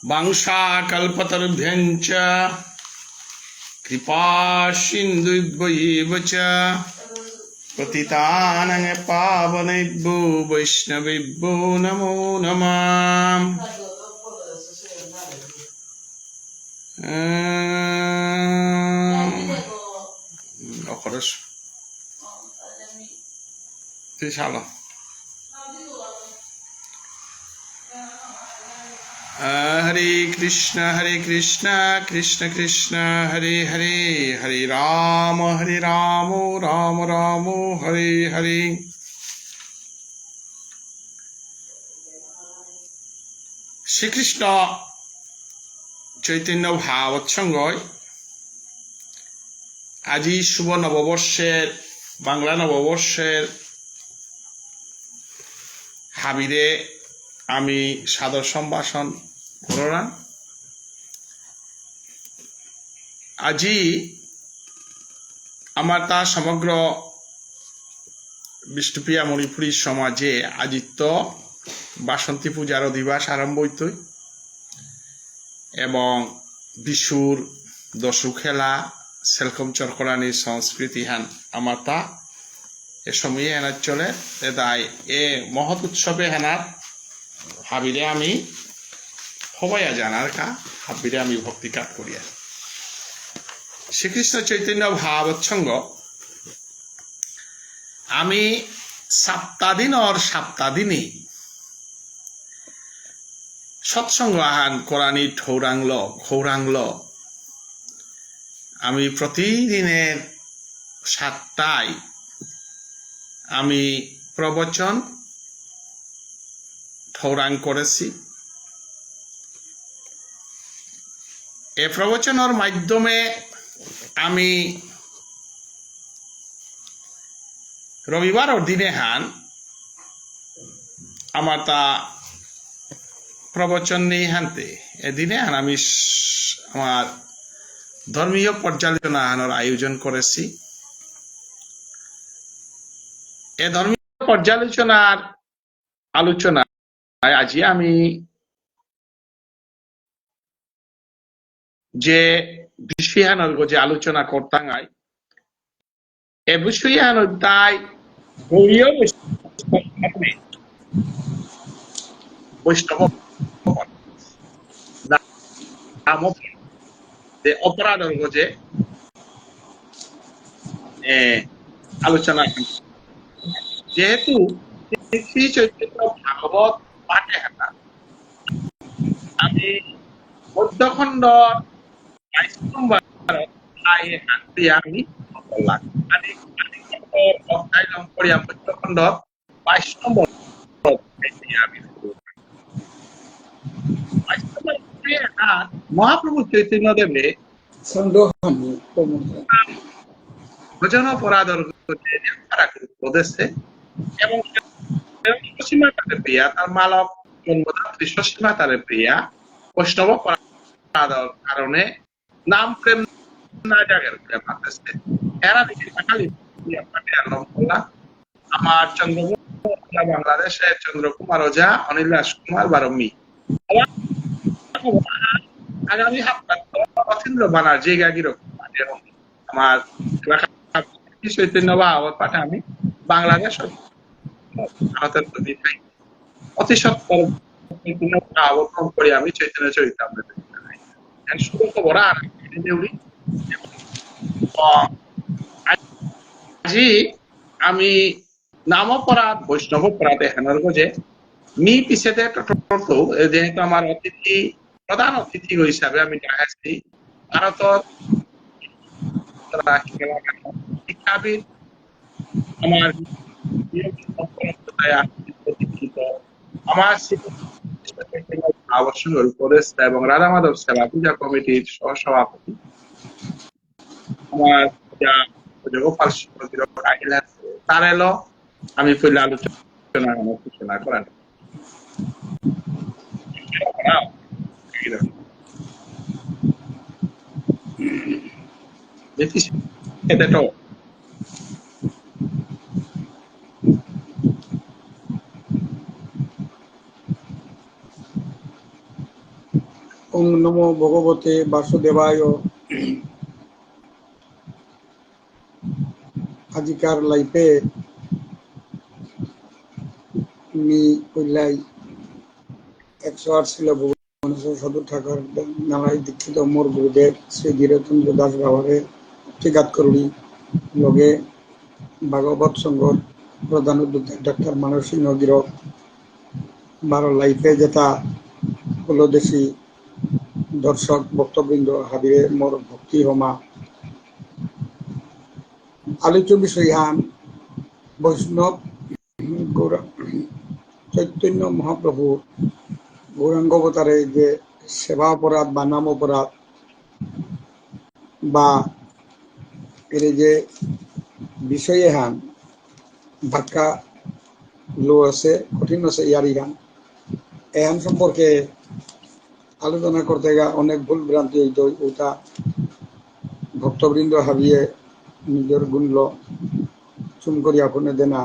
वांशाकल्पतरुभ्यञ्च कृपासिन्धुभ्यैव च पतितानां पावनेभ्यो वैष्णवेभ्यो नमो नमः। हरे कृष्ण कृष्ण कृष्ण हरे हरे, हरे राम राम राम हरे हरे। শ্রীকৃষ্ণ চৈতন্য ভাগবৎসঙ্গয় আজি শুভ নববর্ষের বাংলা নববর্ষের হাবিরে আমি সাদর সম্ভাষণ করলাম। আজি আমার তা সমগ্র বিষ্ণুপ্রিয়া মণিপুরী সমাজে আজিত্য বাসন্তী পূজার দিবস আরম্ভ হইত এবং বিশুর দশু খেলা সেলকম চরকরানির সংস্কৃতি হান আমার তা এ সময়ে হেনার চলে তাই এ মহৎ উৎসবে হেনার হাবিরে আমি হবাইয়া জানার কা হাবিরে আমি ভক্তি কাট করিয়া শ্রীকৃষ্ণ চৈতন্য ভাগবৎসঙ্গ আমি সপ্তাদিনী সৎসঙ্গ আহান কোরআনী ঘৌরাংল আমি প্রতিদিনের 7টায় আমি প্রবচন ঠৌরাং করেছি। এ প্রবচনের মাধ্যমে আমি রবিবার দিনে হান আমার তা প্রবচন নেই হানতে এদিনে হান আমি আমার ধর্মীয় পর্যালোচনা হানোর আয়োজন করেছি। এ ধর্মীয় পর্যালোচনার আলোচনায় আজি আমি যে বিষয়ানোর যে আলোচনা করতাম এ বিষয়ানোর তাই গৌরীয় বৈষ্ণব অপরাধ যে আলোচনা যেহেতু শ্রী চৈতন্য ভাগবত পাঠে হাতা আমি মধ্যখণ্ড 22 নম্বর আমি করলাম মধ্যখণ্ড 22 নম্বর আমি মহাপ্রভু চৈতন্য দেবে ভজন অপরাধর প্রদেশে এবং সীমা তাদের প্রিয়া তার মালক জন্মদাত্রী সীমা তাদের প্রিয়া বৈষ্ণব অপরাধর কারণে নাম প্রেম না জাগের পাঠাচ্ছে এরা দিকে কালী আমার চন্দ্রকুমার বাংলাদেশের চন্দ্রকুমার ওঝা অনিল রাজকুমার বারমি আগামী অতীন্দ্র বানার্জি গাগির আমার চৈতন্য ভাগবত পাঠে আমি বাংলাদেশ ভারতের প্রতি অতি সত্তর চৈতন্য ভাগবত করে আমি চৈতন্য চরিতামৃত শুভ খবর আর আজি আমি নাম অপরাধ বৈষ্ণব অপরাধ হেনার গজে মি পিছেতে যেহেতু আমার অতিথি প্রধান অতিথি হিসাবে আমি ডাকাচ্ছি ভারতের শিক্ষাবিদ আমার আমার আবশ্যক উপদেষ্টা এবং রাধা মাধব সেবা পূজা কমিটির সহসভাপতি আমার গোপাল তার এলো আমি পহলে আলোচনা ঘোষণা করেন ওং নমো ভগবতে বাসুদেবায়। আজিকার লাইফে মি কইলাই 108 ছিল ভুবনেশ্বর সদর ঠাকুর নালাই দীক্ষিত মোর গুরুদেব শ্রী ধীরচন্দ্র দাস বাবারে টিকাত করুণী লগে ভাগবত সংঘর প্রধান উদ্যোক্তা ডাক্তার মানব সিংহ গিরক বারো লাইফে যেটা উপলদেশী দর্শক ভক্তবৃন্দ হাবিরে মোর ভক্তি হমা আলোচ্য বিষয় হান বৈষ্ণব চৈতন্য মহাপ্রভু গৌরাঙ্গ অবতারে যে সেবা অপরাধ বা নাম অপরাধ বা এর যে বিষয়ে হান বাক্যা লো আছে কঠিন আছে ইয়ারি হান এহান সম্পর্কে আলোচনা করতে গা অনেক ভুল ভ্রান্তি হইত ওটা ভক্তবৃন্দ হাবিয়ে নিজের গুণল চুম করি আপনে দেনা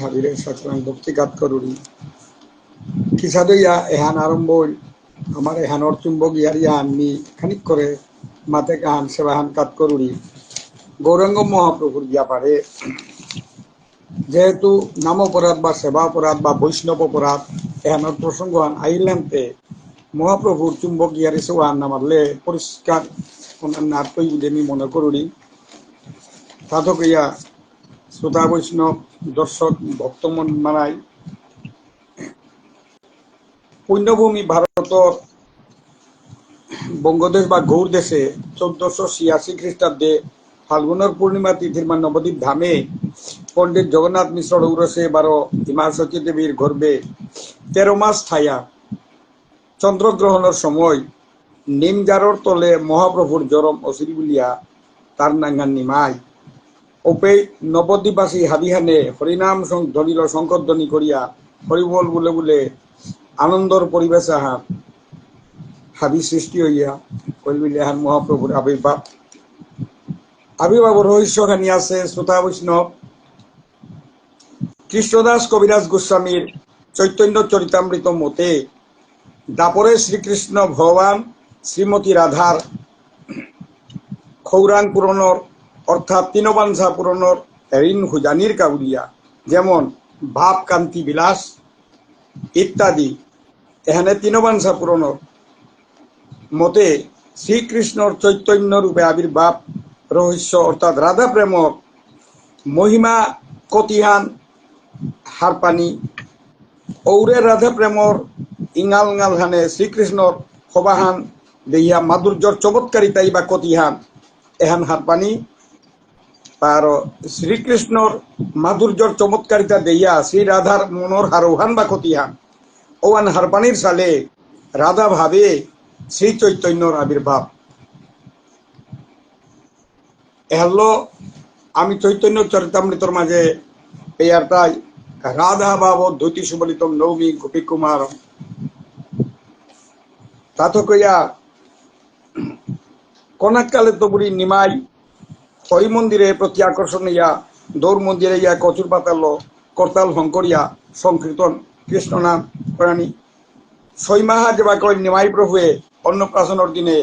হাবিরে সাচরাং ভক্তিঘাত করুরি কিসাদইয়া এহান আরম্ভ হইল আমার এহানর চুম্বক ইয়ারি হান নি খানিক করে মাতে কাহান সেবাহান কাত করুরি গৌরাঙ্গ মহাপ্রভুর ব্যাপারে যেহেতু নাম অপরাধ বা সেবা অপরাধ বা বৈষ্ণব অপরাধ এহানোর প্রসঙ্গ আইল্যান্ডে মহাপ্রভুর চুম্বক ইয়ারি সেওয়ান নামারলে পরিষ্কার নার তৈরি মনে করুনি সাধক ইয়া শ্রোতা বৈষ্ণব দর্শক ভক্তমন মানাই পুণ্যভূমি ভারতর বঙ্গদেশ বা গৌড় দেশে 1486 খ্রিস্টাব্দে ফাল্গুনের পূর্ণিমা তিথির নবদ্বীপ ধামে পণ্ডিত জগন্নাথ মিশ্র ঔরসে 12 হিমাশচী দেবীর গর্ভে 13 মাস থাইয়া চন্দ্রগ্রহণের সময় নিমজারর তলে মহাপ্রভুর জরম অসিল বলিয়া তার নাঙ্গান নিমাই ওপে নবদ্বীপবাসী হাবিহানে হরিনাম ধরিল শঙ্করধ্বনি করিয়া হরিবল বলে বলে আনন্দর পরিবেশে হাবি সৃষ্টি হইয়া কৈলবিলিহান মহাপ্রভুর আবির্ভাব রহস্যখানি আছে শ্রোতা বৈষ্ণব কৃষ্ণদাস কবিরাজ গোস্বামীর চৈতন্য চরিতামৃত মতে দাপরে শ্রীকৃষ্ণ ভগবান শ্রীমতী রাধার খৌরাং পূরণর অর্থাৎ তিনবাঞ্ছা পূরণর ঋণ হুজানির কাউলিয়া যেমন ভাব কান্তি বিলাস ইত্যাদি এখানে তিনবাঞ্ছা পূরণর মতে শ্রীকৃষ্ণর চৈতন্য রূপে আবির্ভাব রহস্য অর্থাৎ রাধা প্রেমর মহিমা কতিহান হারপানি ঔরে রাধা প্রেমর ইঙাল ইঙাল হানে শ্রীকৃষ্ণর সবাহান দেহিয়া মাধুর্যর চমৎকারিতাই বা কতিহান এহান হারপানি আর শ্রীকৃষ্ণর মাধুর্যর চমৎকারিতা দেইয়া শ্রী রাধার মনোর হারোহান বা কতিহান ওয়ান হারপানির সালে রাধা ভাবে শ্রী চৈতন্যর আবির্ভাব এহলো আমি চৈতন্য চরিতামৃতর মাঝে পেয়ারটাই রাধা ভাব ধুতি সুবলিতম নৌমি গোপী কুমার তাতো কইয়া কনাককালে তবুরি নিমাই হরি মন্দিরে প্রতি আকর্ষণ ইয়া দৌড় মন্দিরে ইয়া কচুর পাতাল করতাল হংকরিয়া সংকীর্তন কৃষ্ণ নাম প্রাণী ছয়মাহা যেবা কয় নিমাই প্রভুয়ে অন্নপ্রাশনের দিনে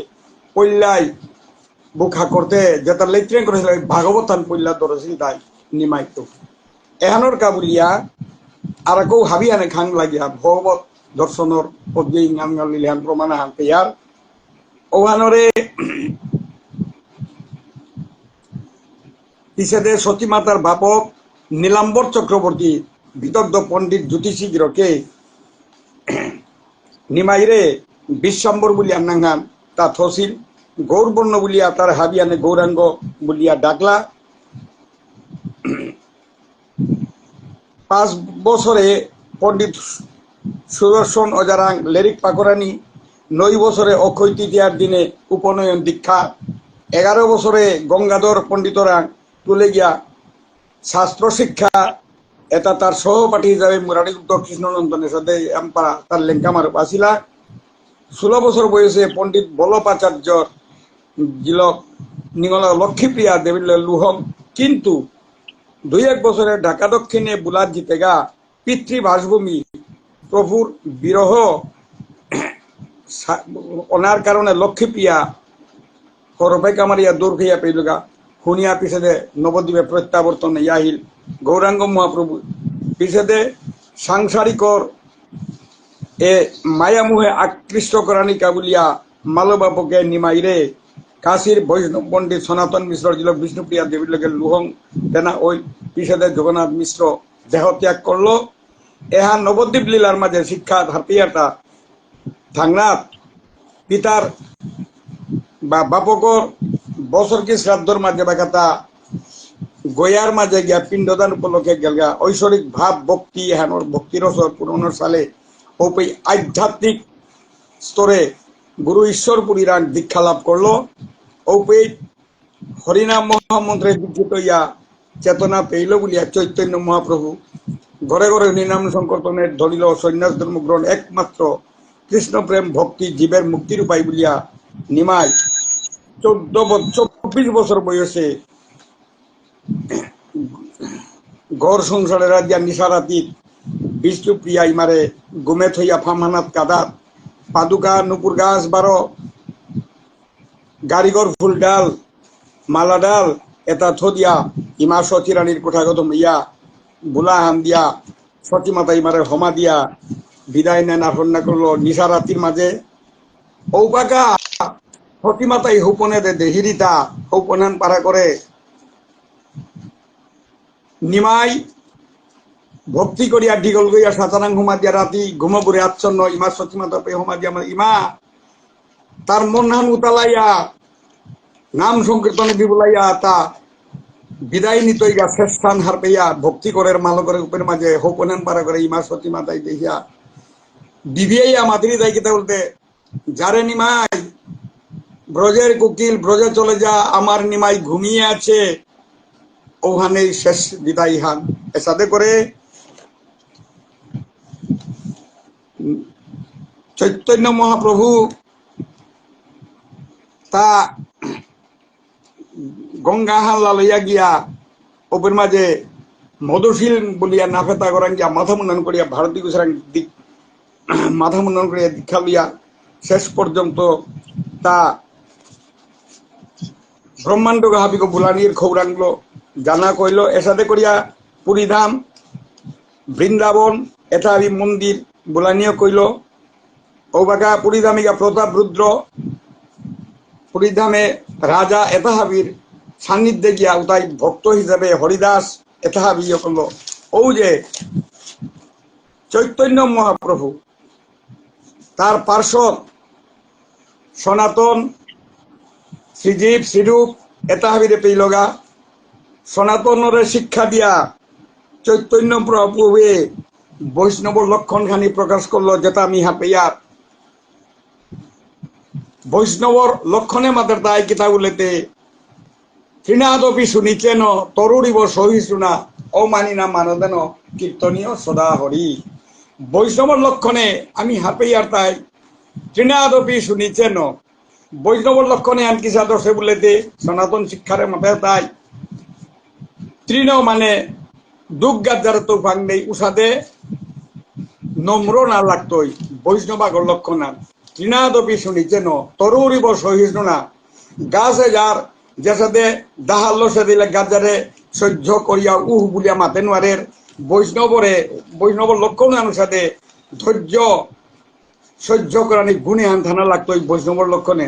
পল্লাই বুখা করতে যেটা লেট্রেন করেছিল ভাগবতান পল্লা ধরেছিল তাই নিমাই তো এহানোর কাবুলিয়া আর কেউ হাবি আনে খাং লাগিয়া ভগবত দর্শনের পদ্মে ইঙ্গাম লিলিহান প্রমাণ হান পেয়ার ওহানরে পিছেদে সতী মাতার বাপক নীলাম্বর চক্রবর্তী বিদগ্ধ পণ্ডিত জ্যোতিষী গিরকে নিমাইরে বিশ্বম্বর বলিয়া নাঙ্গান তা থসিল গৌরবর্ণ বলিয়া তার হাবিয়ানে গৌরাঙ্গ বলিয়া ডাকলা 5 বছরে পণ্ডিত সুদর্শন অজারাং লেরিক পাকরানি 9 বছরে অক্ষয় তৃতীয়ার দিনে উপনয়ন দীক্ষা 11 বছরে গঙ্গাধর পণ্ডিতরাং তুলে গিয়া শাস্ত্র শিক্ষা এটা তার সহপাঠী হিসাবে মুরারিগুপ্ত কৃষ্ণনন্দনের সাথে এম্পা তার লেঙ্কামার আসিলা 16 বছর বয়সে পণ্ডিত বল্লভাচার্য জিলক নিগলা লক্ষ্মীপ্রিয়া দেবীর লুহম কিন্তু 2-1 বছরে ঢাকা দক্ষিণে বুলার জিতেগা পিতৃ বাসভূমি প্রভুর বিরহ ওনার কারণে লক্ষ্মীপ্রিয়া করপে কামারিয়া দূর হইয়া পেলুগা শুনিয়া পিছনে নবদ্বীপে প্রত্যাবর্তন ইয়াহিল গৌরাঙ্গ মহাপ্রভু পিছনে সাংসারিকর এ মায়ামুহে আকৃষ্ট করানিকা বলিয়া মালবাবকে নিমাইরে কাশীর বৈষ্ণব পণ্ডিত সনাতন মিশ্র জিল বিষ্ণুপ্রিয়া দেবীর লোকের লুহং তেনা ওই পিছনে জগন্নাথ মিশ্র দেহ ত্যাগ করলো এহা নবদ্বীপ লীলার মাঝে শিক্ষা হাতিয়াটা থাংনাথ পিতার বা বাপকর বছর কি শ্রাদ্ধর মাঝে বা কথা গয়ার মাঝে গিয়া পিণ্ডদান উপলক্ষে গেলগা ঐশ্বরিক ভাব ভক্তি এহানোর ভক্তির রসর পুরনোর সালে ওই আধ্যাত্মিক স্তরে গুরু ঈশ্বরপুরীর দীক্ষা লাভ করলো ওই হরিনাম মহামন্ত্রে দীক্ষিত ইয়া চেতনা পেইল বলিয়া চৈতন্য মহাপ্রভু ঘরে ঘরে হরিনাম সংকীর্তনের ধরিল সন্ন্যাস ধর্মগ্রহণ একমাত্র কৃষ্ণ প্রেম ভক্তি জীবের মুক্তির উপায় বলিয়া নিমাই 24 বছর বয়সে ঘর সংসারের রাজিয়া নিশারাতীত বিষ্ণুপ্রিয়া ইমারে গুমে থইয়া ফামহানাত কাদাত পাদুকা নুপুর গাছ 12 গাড়িঘর ফুল ডাল মালা ডাল এটা থদিয়া ইমা সতী রানীর কোঠাগত ইয়া বুলা হান দিয়া সতী মাতা ইমারে হমা দিয়া বিদায় নেন আহ্বান করলো নিশারাতির মাঝে ঔপাকা সতী মাতাই হুপনে দে দেহিরিতা হুপনান পারা করে নিমাই ভক্তি করিয়া ঢিগল গইয়া সাতারাং হুমা দিয়া রাতি ঘুমপুরে আচ্ছন্ন ইমা সতী মাতা পে হুমা দিয়া ইমা তার মন হান উতালাইয়া নাম সংকীর্তনে বিবুলাইয়া তা বিদায় নিতই গা শেষ স্থান হার পেয়া ভক্তি করের মালকের উপের মাঝে হোপনান পারা করে ইমা সতী মাতাই দেখিয়া দিবিয়াইয়া মাতৃ দায় কিতা বলতে যারে নিমাই ব্রজের কুকিল ব্রজে চলে যা আমার নিমাই ঘুমিয়ে আছে ওখানেই শেষ বিদায় হান সাথে করে চৈতন্য মহাপ্রভু তা গঙ্গা হাল্লা লইয়া গিয়া ওপের মাঝে মধুশীল বলিয়া নাফেতা করান গিয়া মাথা মুন্ডন করিয়া ভারতী গুসরাং দিক মাথা মুন্ডন করিয়া দীক্ষা লইয়া শেষ পর্যন্ত তা ব্রহ্মাণ্ড গাহাবিক বুলানির খৌরাঙ্গল জানা কইল এসাথে করিয়া পুরীধাম বৃন্দাবন এথাবি মন্দির বুলানিও কইল ঔবাকা পুরীধামিকা প্রতাপ রুদ্র পুরীধামে রাজা এতাহাবির সান্নিধ্যে গিয়া উতাই ভক্ত হিসাবে হরিদাস এতাহাবিও করল ও যে চৈতন্য মহাপ্রভু তার পার্শ্বদ সনাতন শ্রীজীব শ্রীরূপ এতাহাবিরে পেইলগা সনাতনরে শিক্ষা দিয়া চৈতন্য প্রভুয়ে বৈষ্ণব লক্ষণ খানি প্রকাশ করলো যেটা আমি হাপেয়ার বৈষ্ণবর লক্ষণে মাতার তাই কিতা বলেতে তৃণাদপি শুনিছেন তরুরিব সহিষ্ণুনা ও মানি না মানদেন কীর্তনীয় সদা হরি বৈষ্ণবর লক্ষণে আমি হাপেয়ার তাই তৃণাদপি শুনিছেন বৈষ্ণবর লক্ষণে আনকি সাদর্শে বলেতে সনাতন শিক্ষারে মাথায় তাই তৃণ মানে দুঃখ গাদ্দার তো ভাঙ নেই উষাদে নম্র না লাগতোই বৈষ্ণবাগর লক্ষণ আর তৃণাদপি শুনিছেন তরুরিব সহিষ্ণুনা গাছে যার যে সাথে দাহাল্য সে দিলে গাজারে সহ্য করিয়া উহ বুলিয়া মাতে নোয়ারের বৈষ্ণবর লক্ষণ অনুসারে ধৈর্য সহ্য করানি গুণে আন থানা লাগতো ওই বৈষ্ণবর লক্ষণে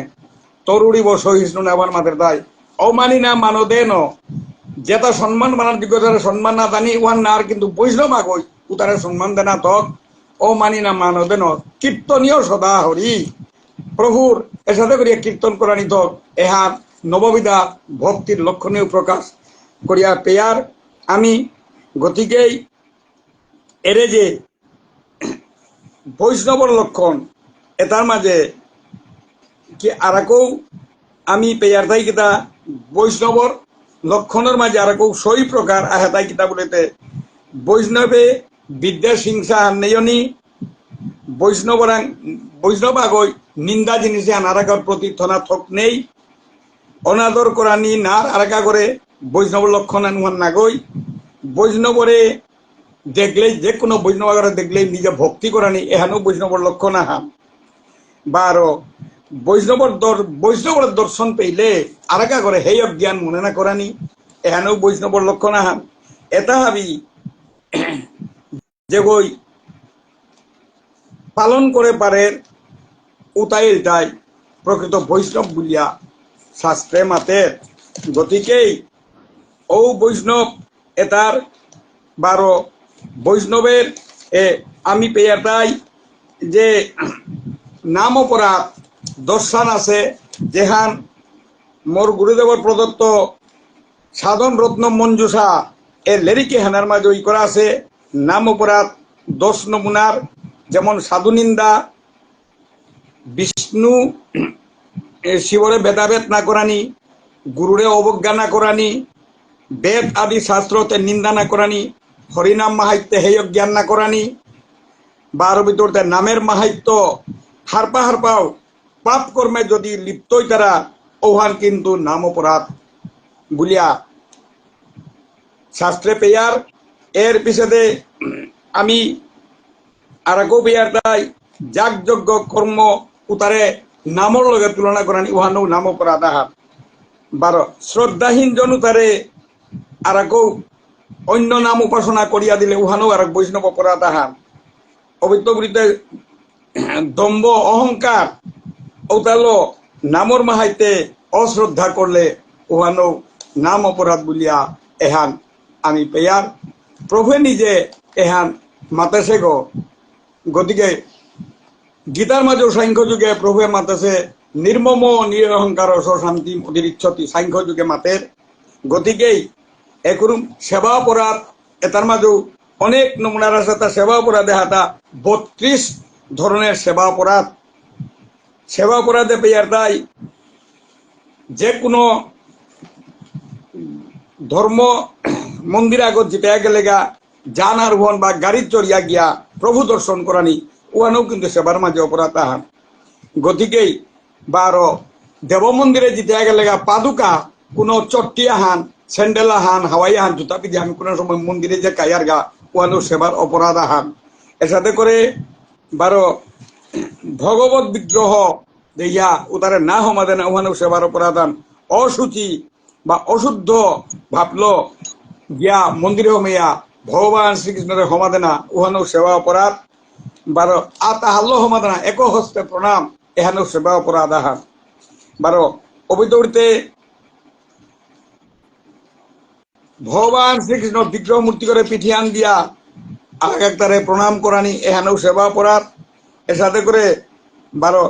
তরুরিব সহিষ্ণুনা আবার মাতের দায় অমানি না মানো দেন যেটা সম্মান মানার যোগ্যতার সম্মান না জানি ওয়ান না আর কিন্তু বৈষ্ণব আগই উতারে সম্মান দেনা তক ও মানি না মানো দেন কীর্তনীয় সদা হরি প্রভুর এসাথে করিয়া কীর্তন করানি তক এহা নববিধা ভক্তির লক্ষণীয় প্রকাশ করিয়া পেয়ার আমি গতিকেই এরে যে বৈষ্ণবর লক্ষণ এটার মাঝে কি আরাকৌ আমি পেয়ার তাই কিতা বৈষ্ণবর লক্ষণের মাঝে আরাকৌ সই প্রকার আহে তাই কিতা বলেতে বৈষ্ণবে বিদ্যা হিংসা নেয়নি বৈষ্ণব আগই নিন্দা জিনিসে আনারাকার প্রতি থনা থক নেই অনাদর করানি নার আরাকা করে বৈষ্ণব লক্ষণ আনুমান নাগই বৈষ্ণবরে দেখলেই যে কোনো বৈষ্ণব দেখলেই নিজে ভক্তি করানি এহানো বৈষ্ণবর লক্ষণ আহাম বা আরো বৈষ্ণবর দর্শন পেইলে আরাকা করে হেয় জ্ঞান মনে না করানি এখানেও বৈষ্ণবর লক্ষণ আহান এটা হাবি যে গই পালন করে পারে উতাই প্রকৃত বৈষ্ণব বলিয়া শাস্ত্রে মাতের গতিকেই ও বৈষ্ণব এটার বারো বৈষ্ণবের আমি পেয়াটাই যে নাম অপরাধ দর্শন আছে যেহান মোর গুরুদেবর প্রদত্ত সাধন রত্ন মঞ্জুষা লেরিকে হানার মাঝে ওই করা আছে নাম অপরাধ 10 নমুনার যেমন সাধু নিন্দা বিষ্ণু শিবরে ভেদাভেদ না করানি গুরুরে অবজ্ঞা না করানি বেদ আদি শাস্ত্রতে নিন্দা না করানি হরিনাম মাহাত্য হেয় জ্ঞান না করানি বারো ভিতরতে নামের মাহাত্য হারপাও পাপ কর্মে যদি লিপ্তই তারা ওহান কিন্তু নাম অপরাধ বলিয়া শাস্ত্রে পেয়ার এর পিছনে আমি আর পেয়ার তাই যাগযজ্ঞ কর্ম উতারে নামর লগে তুলনা করানি উহানো নাম অপরাধ আহার বারো শ্রদ্ধাহীন জন উতারে আর অন্য নাম উপাসনা করিয়া দিলে উহানো আর বৈষ্ণব অপরাধ আহার অবিত্তবৃত্তে দম্ভ অহংকার ওতালো নামর মাহাইতে অশ্রদ্ধা করলে উহানো নাম অপরাধ বলিয়া এহান আমি পেয়ার প্রভু নিজে এহান মাতেছে গো গতিকে গীতার মাঝেও সাংখ্য যুগে প্রভু মাতেছে নির্মম নিরহংকার শান্তি অতিরিচ্ছতি সাংখ্য যুগে মাতের গতিকেই একরূপ সেবা অপরাধ এটার মাঝেও অনেক নমুনার আছে তা সেবা অপরাধে হাতা 32 ধরনের সেবা অপরাধে পেয়ার তাই যে কোনো ধর্ম মন্দির আগত যেতে গেলে গা যান আরোহণ বা গাড়ির চড়িয়া গিয়া প্রভু দর্শন করানি ওখানেও কিন্তু সেবার মাঝে অপরাধ আহান গতিকেই বা আরো দেব মন্দিরে যেতে গেলে গা পাদুকা কোনো চট্টি আহান স্যান্ডেল আহান হাওয়াই আহান জুতা পিধি আমি কোনো সময় মন্দিরে যে কায়ার গা ওখানেও সেবার অপরাধ আহান এর সাথে করে বারো ভগবত বিগ্রহ দেখিয়া উতারে না সমাধে না ওখানেও সেবার অপরাধ আন অসুচি বা অশুদ্ধ ভাবলো গিয়া মন্দিরে হমিয়া ভগবান শ্রীকৃষ্ণের সমাধে না উহানো সেবা অপরাধ বারো আতাহাল্য সমাধে না এক হস্তে প্রণাম এহানো সেবা অপরাধ আহান বারো অবিতরিতে ভগবান শ্রীকৃষ্ণ বিগ্রহ মূর্তি করে পিঠিয়ান দিয়া আলাগ একতারে প্রণাম করানি এহানো সেবা অপরাধ এর সাথে করে বারো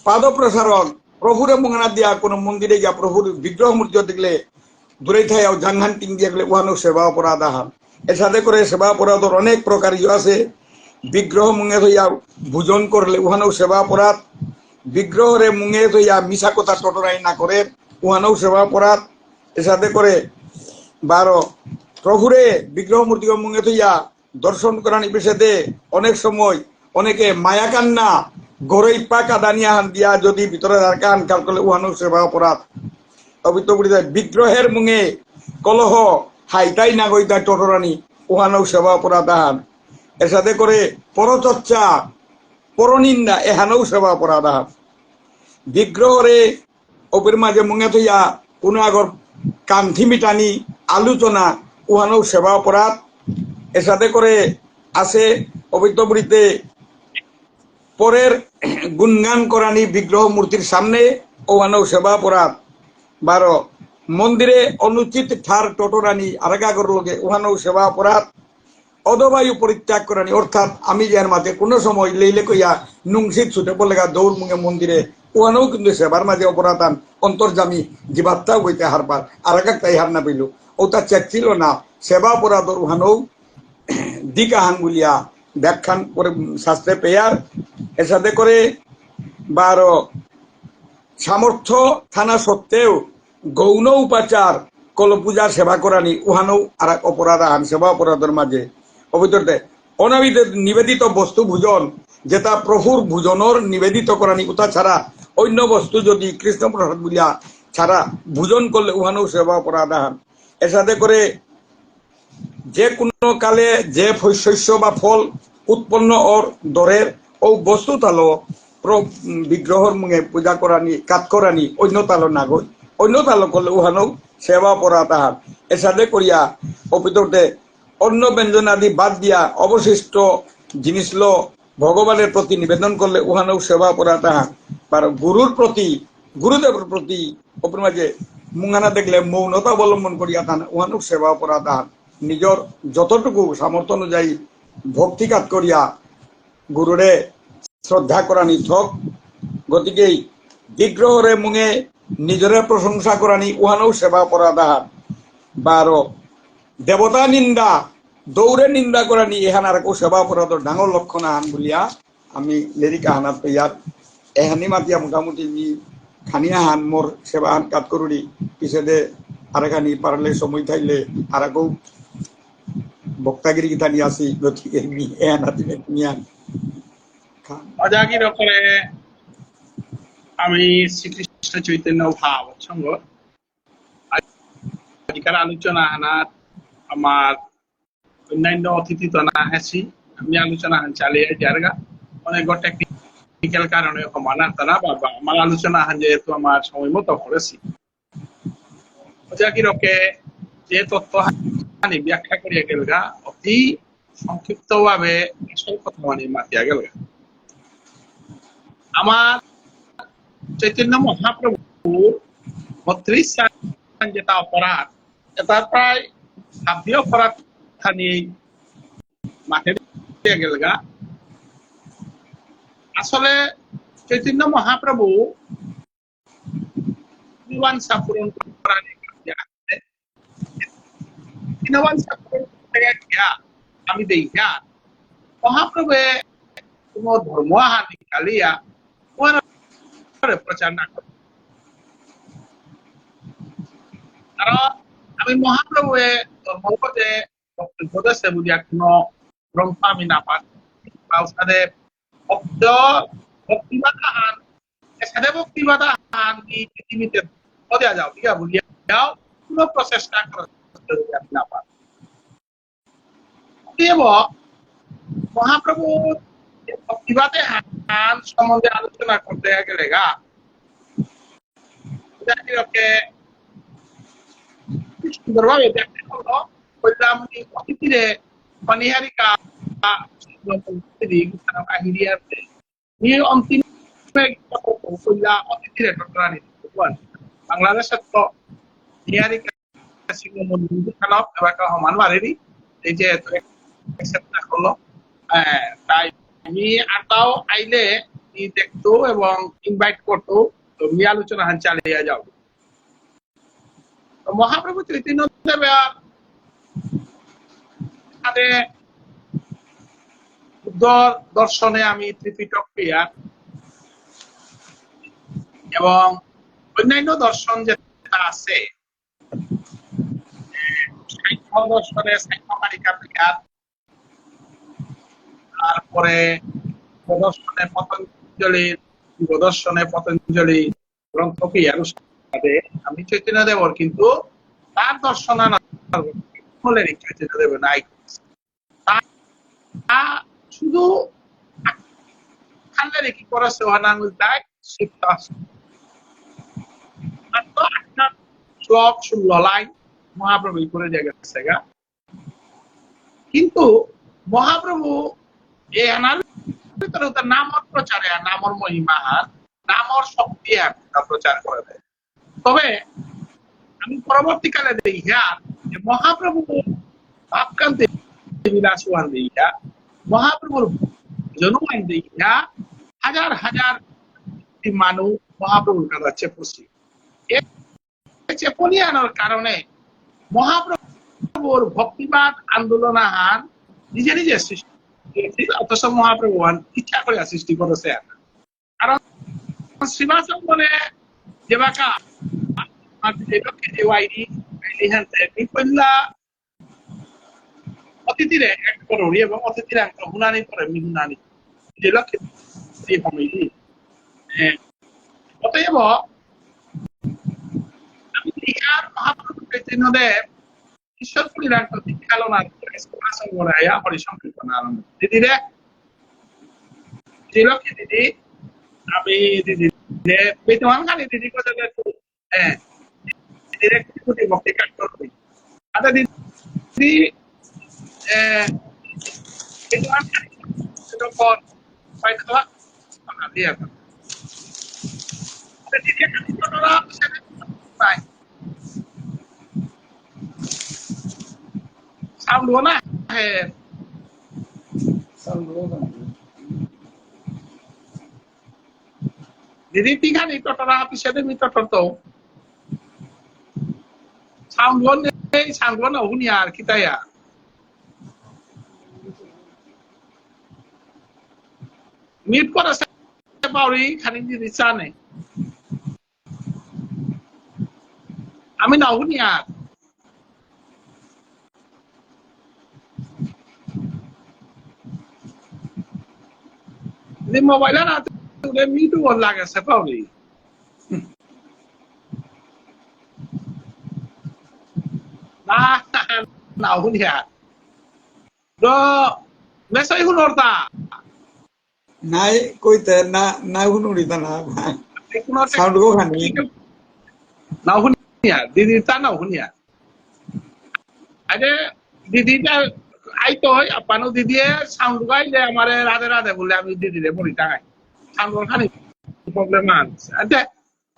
পাদ প্রসারণ প্রভুরে মুখানা দিয়া কোনো মন্দিরে গিয়া প্রভুর বিগ্রহ মূর্তি দেখলে দূরে থাই জাংহান টিং দিয়া গেলে উহানো সেবা অপরাধ আহান এর সাথে করে সেবা অপরাধের অনেক প্রকার আছে বিগ্রহ মুঙে থইয়া ভোজন করলে উহানো সেবা অপরাধ বিগ্রহরে মুঙে থইয়া মিছা কথা টটরাই না করে উহানো সেবা অপরাধ এর সাথে করে বারো প্রভুরে বিগ্রহ মূর্তি মুঙে থইয়া দর্শন করানি বিষেতে অনেক সময় অনেকে মায়া কান্না গরই পাকা দানিয়া হান দিয়া যদি ভিতরে কান কাল করলে উহানো সেবা অপরাধ অবিত্তবৃত বিগ্রহের মুঙে কলহ হাইতাই না গইতা টটরানি উহানো সেবা অপরাধ আহান এর সাথে করে পরচর্চা পরনিন্দা এহানো সেবা অপরাধ আহান বিগ্রহরে অপির মাঝে মুঙে থইয়া কোনো আগর কান্থি মিটানি আলোচনা উহানো সেবা অপরাধ এর সাথে করে আছে অবিত্তবৃত্তে পরের গুণগান করানি বিগ্রহ মূর্তির সামনে ওহানো সেবা অপরাধ বারো মন্দিরে অনুচিত ঠার টটরানি আরেগাগর লোকে উহানো সেবা অপরাধ অদবায়ু পরিত্যাগ করানি অর্থাৎ আমি যার মাঝে কোনো সময় লেইলে কইয়া নুংশিত ছুটে পড়লে দৌড় মুঙে মন্দিরে উহানো কিন্তু সেবার মাঝে অপরাধ আন অন্তর্জামী জীবাত্মাও বইতে হারবার আরেগাক তাই হার না পেল ও তা চেক ছিল না সেবা অপরাধর উহানো দিকাহান বলিয়া ব্যাখ্যান করে শাস্ত্রে পেয়ার এর সাথে করে বারো সামর্থ্য থানা সত্ত্বেও গৌণ উপাচার কল পূজার সেবা করানি উহানো আর এক অপরাধ আহান সেবা অপরাধের মাঝে অভিতরতে নিবেদিত বস্তু ভোজন যেটা প্রভুর ভোজনের নিবেদিত করানি উতা ছাড়া অন্য বস্তু যদি কৃষ্ণ প্রসাদ বলিয়া ছাড়া ভোজন করলে উহানো সেবা অপরাধ আহান এর সাথে করে যে কোনো কালে যে শস্য বা ফল উৎপন্ন ওর দরের ও বস্তু তালো বিগ্রহর মুখে পূজা করানি কাজ করানি অন্য তাল না গই অন্য তাল করলে উহানো সেবা পরা তাহার এর সাথে করিয়া অপিততে অন্য ব্যঞ্জন আদি বাদ দিয়া অবশিষ্ট জিনিস ভগবানের প্রতি নিবেদন করলে উহানো সেবা পরা তাহার আর গুরুর প্রতি গুরুদেবের প্রতি অপর মাঝে মুঙ্গানা দেখলে মৌনতা অবলম্বন করিয়া তান উহানো সেবা পরা তাহার নিজের যতটুকু সামর্থ্য অনুযায়ী ভক্তি কাজ করিয়া গুরুরে শ্রদ্ধা করানি থক গতিকে বিগ্রহরে মুঙে নিজরে প্রশংসা করানি উহানো সেবা পরা তাহার বারো দেবতা নিন্দা দৌড়ে নিন্দা করানি এহান আর কেউ সেবা পরা তো ডাঙর লক্ষণ আহান বলিয়া আমি লেরিকা হানাত ইয়ার এহানি মাতিয়া মোটামুটি খানিয়া হান মোর সেবা হান কাজ করুনি পিছে দে আরেখানি পারলে সময় থাইলে আর কেউ বক্তাগিরি গীতা নিয়ে আসি গতিকে এহানাতি নিয়ান অজাগির করে আমি শ্রীকৃষ্ণ চৈতন্য ভাব সঙ্গ আজকাল আলোচনা হানার আমার অন্যান্য অতিথি তো না আছি আমি আলোচনা হান চালিয়ে যারগা অনেক টেকনিক্যাল কারণে মানা তারা বা আমার আলোচনা হান যেহেতু আমার সময় মতো করেছি অজাগির যে তত্ত্ব হানি ব্যাখ্যা করিয়া গেলগা অতি সংক্ষিপ্ত ভাবে আসল কথা মানে মাতিয়া গেলগা আমার চৈতন্য মহাপ্রভুর ৩২ সাল যেটা অপরাধ এটা প্রায় সাধ্য অপরাধ খানি মাঠে গেলগা আসলে চৈতন্য মহাপ্রভু মীমাংসা পূরণ করার আমি দেখা মহাপ্রভু কোন ধর্ম হানি কালিয়া প্রচার না করে কারণ আমি মহাপ্রভু ধর্মপদে বক্তব্য দেশে বুঝিয়া কোন গ্রন্থ আমি না পাই ভক্তিবাদ আহান এসাথে ভক্তিবাদ আহান কি পৃথিবীতে দেওয়া যাও ঠিক আছে বুঝিয়াও কোন প্রচেষ্টা আমি না পাই মহাপ্রভু ভক্তিবাদে আহান সম্বন্ধে আলোচনা করতে গেলে গা সুন্দরভাবে ব্যাখ্যা করলো বললাম অতিথিরে পানিহারিকা অন্তিম অতিথিরে টটরানি বাংলাদেশের তো নিহারিকা সমান বাড়েনি এই যে করলো তাই আমি আটাও আইলে দেখতো এবং ইনভাইট করতো তুমি আলোচনা চালিয়ে যাও মহাপ্রভু চৈতন্য বুদ্ধ দর্শনে আমি ত্রিপিটক পেয়ার এবং অন্যান্য দর্শন যেটা আছে দর্শনে সাংখ্যকারিকা পেয়ার তারপরে পতঞ্জলি গ্রন্থ পেয়ার আমি চৈতন্য দেবর কিন্তু তার দর্শন চৈতন্য দেব নাই শুধু কি করেছে শ্লোক 16 লাইন মহাপ্রভু করে গেছে গা কিন্তু মহাপ্রভু এই আনার ভিতরে নামর প্রচারে নামর মহিমা নামর শক্তি প্রচার করে দেয় তবে আমি পরবর্তীকালে দেখা যে মহাপ্রভু ভাবকান্তি বিলাসওয়ান দেখা মহাপ্রভুর জনমান দেখা হাজার হাজার মানুষ মহাপ্রভুর কাছে চেপছি চেপনি আনার কারণে মহাপ্রভুর ভক্তিবাদ আন্দোলন আহান নিজে নিজে সৃষ্টি অথচ মহাপ্রভু ইচ্ছা করে সৃষ্টি করেছে কারণ শ্রীবাসন বলে যে বাকা অতিথিরে এক করোড়ি এবং অতিথির হুনানি করে মিহুনানি যে লক্ষ্যে অতএব আমি ইহার মহাপ্রভু চৈতন্যদেব ঈশ্বরপুরী রাখতো দীক্ষালনার হরিসংকীর্তন আরম্ভ দিদিরে যে লক্ষ্যে দিদি আমি দিদি যে বেতমান খালি দিদি কথা একটু হ্যাঁ দিদির একটু কুটি ভক্তি কাজ করবি আচ্ছা দিদি বেতমান খালি পর পাই খাওয়া দিয়ে দিদি একটা ছোটরা পাই সাউন্ড না হ্যাঁ Didi tinggal itu terapi saya demi tertentu. Sangguan uhuniar kita ya. Meet kora saya bauri kanin di sana. Amin uhuniar. Di mobile na udah meet wala lagi saya bauri. Nah uhuniar. Do mesai hunorta. নাই কইতে না না হুনুরিতা না sound গো খানি Nah uhuniar. Didi tanah uhuniar. Ada didi ai toy apa no didi sound gai le amare rade rade bole ami didi le bori tangai sound khani problem আছে আচ্ছা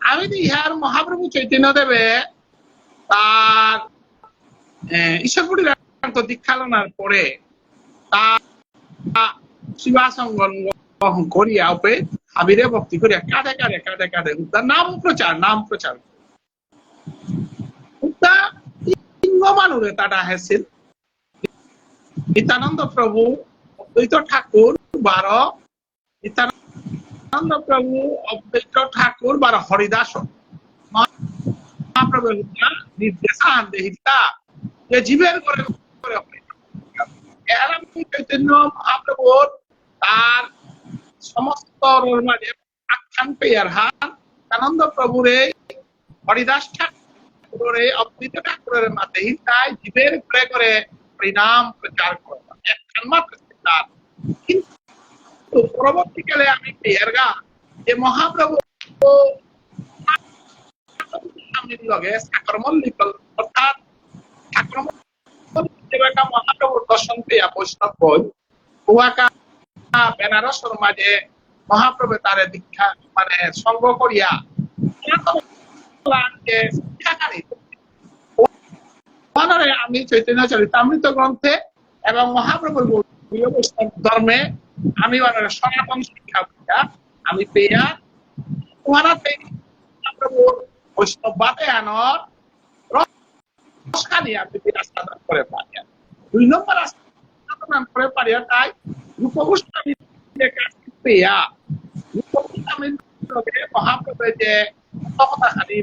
আমি তো ইহার মহাপ্রভু চৈতন্য দেবে তার ঈশ্বরপুরী রামত দীক্ষালনার পরে তা শিবাসঙ্গন করিয়া উপে আবিরে ভক্তি করিয়া কাঁধে কাঁধে তার নাম প্রচার উত্তা মানুরে তাটা হেসিল নিত্যানন্দ প্রভু অদ্বৈত ঠাকুর 12 নিত্যানন্দ প্রভু অদ্বৈত ঠাকুর 12 হরিদাস মহাপ্রভু নির্দেশান দেহিতা যে জীবের করে এরাম চৈতন্য মহাপ্রভুর তার সমস্ত মাঝে আখ্যান পেয়ার হান আনন্দ প্রভুর এই হরিদাস ঠাকুরের অদ্বৈত ঠাকুরের মাঝে হিতায় জীবের করে পরিণাম প্রচার করব একখান মাত্র তার কিন্তু পরবর্তীকালে আমি পেয়ারগা যে মহাপ্রভু লগে সাকরমল্লিক অর্থাৎ ঠাকুর মহাপ্রভুর দর্শন পেয়া বৈষ্ণব বই উহাকা বেনারসের মাঝে মহাপ্রভু তার দীক্ষা মানে সঙ্গ করিয়া আমি চৈতন্য চরিতামৃত গ্রন্থে এবং মহাপ্রভুর বৈষ্ণব ধর্মে আমি সনাতন শিক্ষা আমি পেয়া উহারাতে মহাপ্রভুর বৈষ্ণব বাদে আনর রসখানি আমি রাস্তাদান করে পারিয়া 2 নম্বর রাস্তাদান করে পারিয়া তাই রূপগোস্বামী পেয়া রূপগোস্বামীর লগে মহাপ্রভুর যে তত্ত্বকথাখানি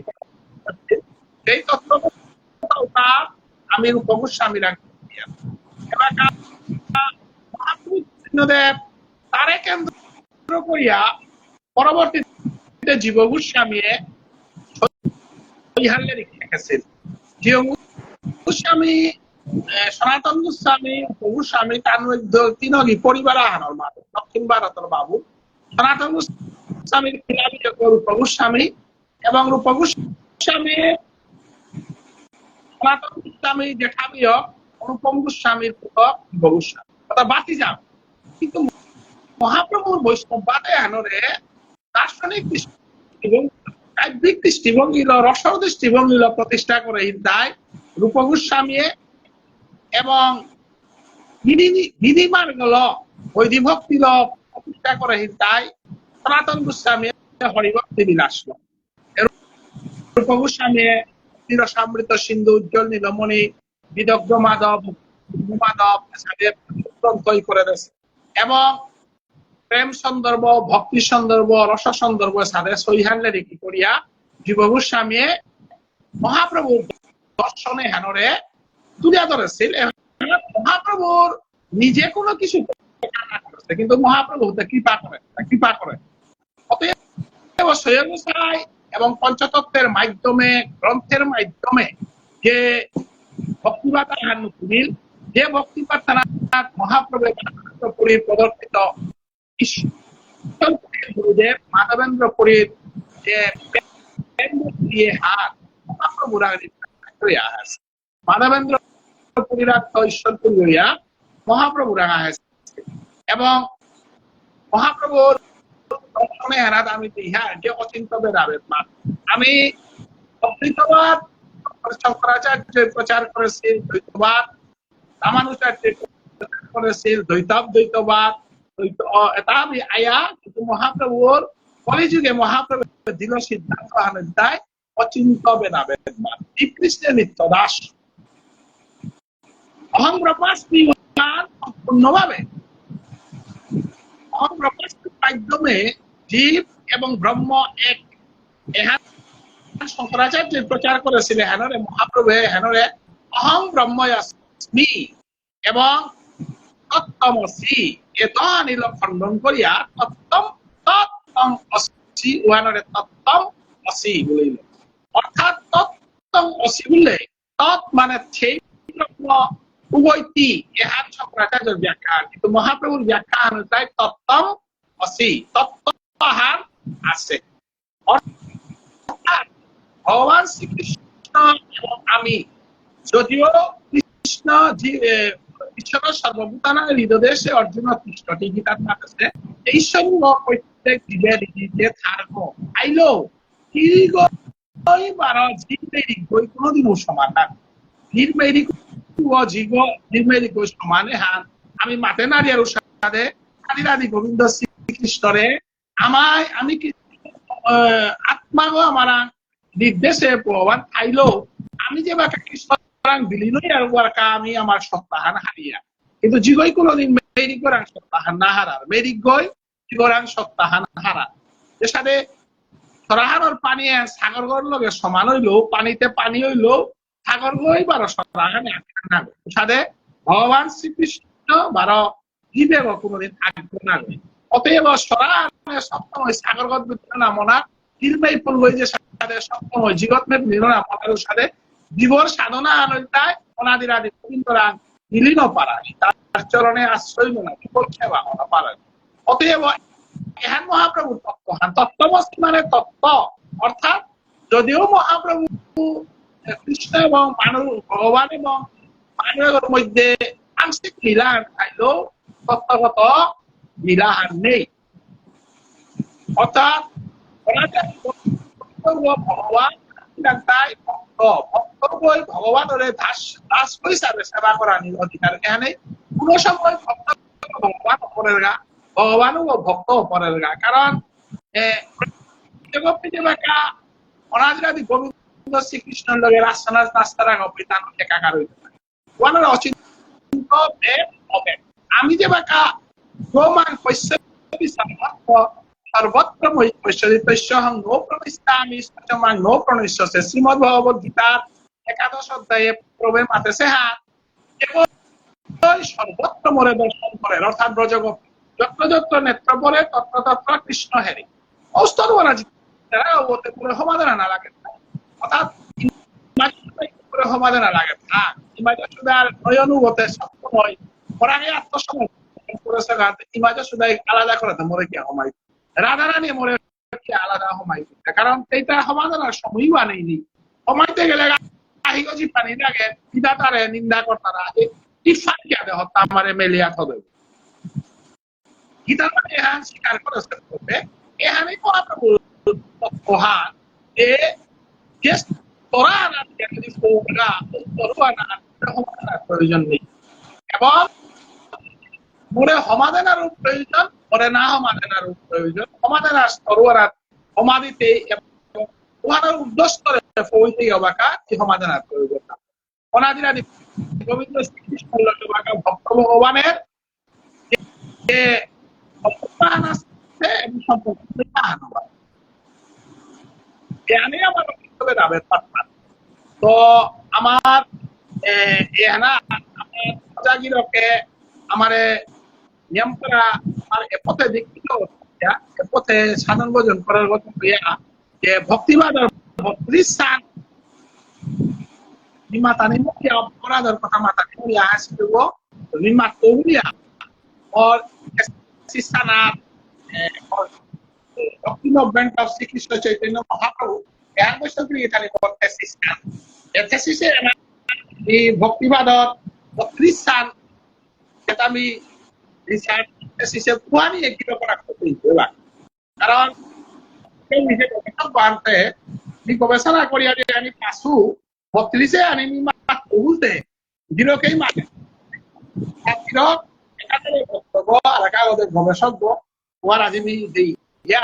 সেই তত্ত্বকথা আমি রূপগোস্বামী রাখি এবার মহাপ্রভু কৃষ্ণদেব তারে কেন্দ্র করিয়া পরবর্তীতে জীব গোস্বামী লিখেছেন জীব গোস্বামী সনাতন গোস্বামী গোস্বামী তিনগি পরিবার আহানোর বাবু দক্ষিণ ভারতের বাবু সনাতন গোস্বামীর রূপ গোস্বামী এবং রূপ গোস্বামী সনাতন গোস্বামী জেঠাবিয় অনুপম গোস্বামীর পুত্র জীব গোস্বামী অর্থাৎ বাতি যান কিন্তু মহাপ্রভুর বৈষ্ণব বাদে আনরে দার্শনিক কাব্যিক দৃষ্টিভঙ্গি রসর দৃষ্টিভঙ্গি প্রতিষ্ঠা করে হিন্দায় রূপ গোস্বামী এবং বিধিমার্গল বৈধিভক্তি প্রতিষ্ঠা করে হিন্দায় সনাতন গোস্বামী হরিভক্তি বিলাস রূপ গোস্বামী চিরসামৃত সিন্ধু উজ্জ্বল নীলমণি বিদগ্ধ মাধব করে দিয়েছে এবং প্রেম সন্দর্ভ ভক্তি সন্দর্ভ রস সন্দর্ভ সাথে সহিহানলে রেখি করিয়া জীব গোস্বামী মহাপ্রভুর দর্শনে হেনরে তুলিয়া ধরেছিল মহাপ্রভুর নিজে কোনো কিছু করেছে কিন্তু মহাপ্রভু কৃপা করে অতএব সৈয়দসাই এবং পঞ্চতত্ত্বের মাধ্যমে গ্রন্থের মাধ্যমে যে ভক্তিবাতা হানুকুমিল যে ভক্তিবার্তা মহাপ্রভুর প্রদর্শিত গুরুদেব মাধবেন্দ্রপুরীর যে দিয়ে হাত মহাপ্রভুরা হইয়া আছে মাধবেন্দ্রপুরীরা তো ঈশ্বরপুর হইয়া মহাপ্রভুরা আছে এবং মহাপ্রভুর দর্শনে হেরাত আমি ইহা যে অচিন্ত বেদাবেদ আমি অদ্বৈতবাদ শঙ্করাচার্য প্রচার করেছিল দ্বৈতবাদ রামানুচার্য প্রচার করেছিল দ্বৈতাদ্বৈতবাদ এটা আমি আয়া কিন্তু মহাপ্রভুর কলিযুগে মহাপ্রভুর দৃঢ় সিদ্ধান্ত আনন্দায় অচিন্ত বেদাবেদ শ্রীকৃষ্ণের নিত্য দাস অহং ব্রহ্মাস্মি সম্পূর্ণভাবে অহং ব্রহ্মাস্মির মাধ্যমে জীব এবং ব্রহ্ম এক শঙ্করাচার্য প্রচার করেছিলেন হেনরে মহাপ্রভু হেনরে অহং ব্রহ্মস্মি এবং তত্ত্বমসি এত আনিল খণ্ডন করিয়া তত্ত্বম তত্ত্বং অসি উহানরে তত্ত্বম অসি বলিল অর্থাৎ তত্ত্বং অসি বললে তৎ মানে সেই ব্রহ্ম উভয়টি এহান শঙ্করাচার্যের ব্যাখ্যা কিন্তু মহাপ্রভুর ব্যাখ্যা অনুযায়ী তত্ত্বম অসি তত্ত্ব আহার আছে অর্থাৎ ভগবান শ্রীকৃষ্ণ এবং আমি যদিও কৃষ্ণ ঈশ্বর সর্বভূতানাং হৃদদেশে অর্জুন কৃষ্ণটি গীতার মাতাছে ঈশ্বর প্রত্যেক জীবের হৃদয়ে থার্ম আইলো দীর্ঘই বারো জীবেরই গই কোনোদিনও সমান না নির্মেরিক নির্মেরিক সমানে হান আমি মাতে নারিয়ার সাথে আদি গোবিন্দ শ্রীকৃষ্ণরে আমায় আমি আত্মাগো আমারা নির্দেশে ভগবান খাইলো আমি যে বাকা কৃষ্ণ বিলীনই আর বাকা আমি আমার সত্তাহান হারিয়া কিন্তু জিগই কোনোদিন মেরি করাং সত্তাহান না হারার মেরি গই জিগরাং সত্তাহান হারা যে সাথে সরাহানোর পানি সাগর গর লগে সমান হইলো পানিতে পানি হইলো সাগর গই বারো সরাহানে না সাথে ভগবান শ্রীকৃষ্ণ বারো জীবে কোনোদিন আগ্রহ না অতএব সরাহানে সপ্তম সাগর গর না মনা নির্ময় পূর্ব যে সাথে সপ্তম জীবত মে নির্ণয় মনার সাথে জীবর সাধনা আনন্দায় অনাদির আদি গোবিন্দরাং মিলিন পারায় তার চরণে আশ্রয় না বিপদ সেবা পারায় অতএব এহান মহাপ্রভু তত্ত্বহান তত্ত্বমস্তি মানে তত্ত্ব অর্থাৎ যদিও মহাপ্রভু কৃষ্ণ এবং মানুষ ভগবান এবং মানবের মধ্যে আংশিক মিলান থাকলেও তত্ত্বগত মিলাহান নেই অর্থাৎ ভগবান ভগবানের দাস হিসাবে সেবা করার অধিকার এখানে কোন সময় ভক্ত ভগবান অপরের গা ভগবানও ভক্ত অপরের গা কারণ অনাদি গোবিন্দ শ্রীকৃষ্ণের লগে রাস্তারা গপিতান একাকার হইতে পারে ওনার অচিন্ত আমি যে বাকা গোমান সর্বত্র নো প্রবিষ্টামি সচমাং নো প্রণিষ্যসে শ্রীমদ্ ভগবত গীতার 11 অধ্যায়ে প্রভু মাতেছে হ্যাঁ সর্বত্র মোরে দর্শন করে অর্থাৎ ব্রজগোপ যত্র যত্র নেত্র পরে তত্র তত্র কৃষ্ণ হেরি অস্তর বলা যারা ওতে পুরো সমাধান না লাগে অর্থাৎ পুরো সমাধান না লাগে না ইমাজ সুদার নয়নুগতে সবসময় পরাগে আত্মসমর্পণ করেছে ইমাজ সুদাই আলাদা করে মোরে কি সময় রাধারানী মোরে আলাদা সময় কারণ এইটা সমাধানের সময়ও আনেনি সময়তে গেলে আহিগজি পানি লাগে বিধাতারে নিন্দা কর্তারা টিফান কে দেহ আমারে মেলিয়া থবে গীতা মানে এহান স্বীকার করেছে এহানে মহাপ্রভু তত্ত্বহান যে তোরা না যদি ফোকরা তোরা না প্রয়োজন নেই এবং মোরে সমাধানের প্রয়োজন মোরে না সমাধানের প্রয়োজন সমাধানের স্তরোয়ার সমাধিতে উহার উদ্দেশ্য হইতে অবাকা এই সমাধানের প্রয়োজন না অনাদিরাদি গোবিন্দ শ্রীকৃষ্ণ বাকা ভক্ত ভগবানের যে অপমান আছে এবং সম্পূর্ণ জ্ঞানে আমার দাবের পাত্র তো আমার এহানা আমার সজাগিরকে আমারে নিয়ম করা আমার এপথে দীক্ষিত এপথে সাধন ভোজন করার কথা হইয়া যে ভক্তিবাদ আর ভক্তির স্থান নিমাতা নিমুখিয়া অপরাধের কথা মাতা নিমুলিয়া হাসি দেব নিমাত কৌলিয়া और शिष्टानाथ और ভক্তিনব্বেন্ট of শ্রীকৃষ্ণ চৈতন্য মহাপ্রভু এর বৈষ্ণব এখানে thesis এই thesis এই ভক্তিবাদর 32 সাল এটা আমি রিসার্চ thesis পুয়ানি একদিন করা করতে কারণ এই নিজে বানতে এই গবেষণা করিয়া যে আমি পাসু 32 আমি মাত্র বলতে দিরকেই মানে ছাত্র একাধারে বক্তব্য আর কাগজের গবেষক ওয়ার আজিমি দেই ইয়া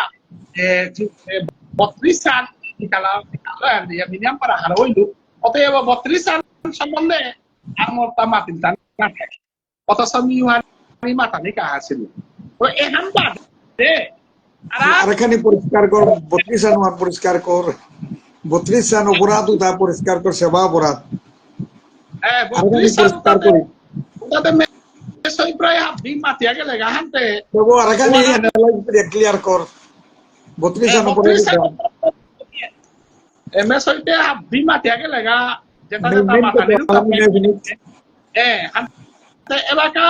32 সাল মিনিমাম para হারইলু অতএব 32 সাল সম্বন্ধে আমার তা মাতিল না থাকে কত সময় মাতানি কাহাছিল তো এখান বাদে আরেকখানি পরিষ্কার কর 32 সাল পরিষ্কার কর 32 সাল অপরাধ তা পরিষ্কার কর সেবা অপরাধ হ্যাঁ 32 সাল ওটাতে মেসই প্রায় হাফি মাতিয়া গেলে গাহান্তে তবু আরেকখানি অ্যানালাইজ করে ক্লিয়ার কর 32 সাল অপরাধ মেসইতে হাফি মাতিয়া গেলে গা যেটা যেটা মাতানি এলাকা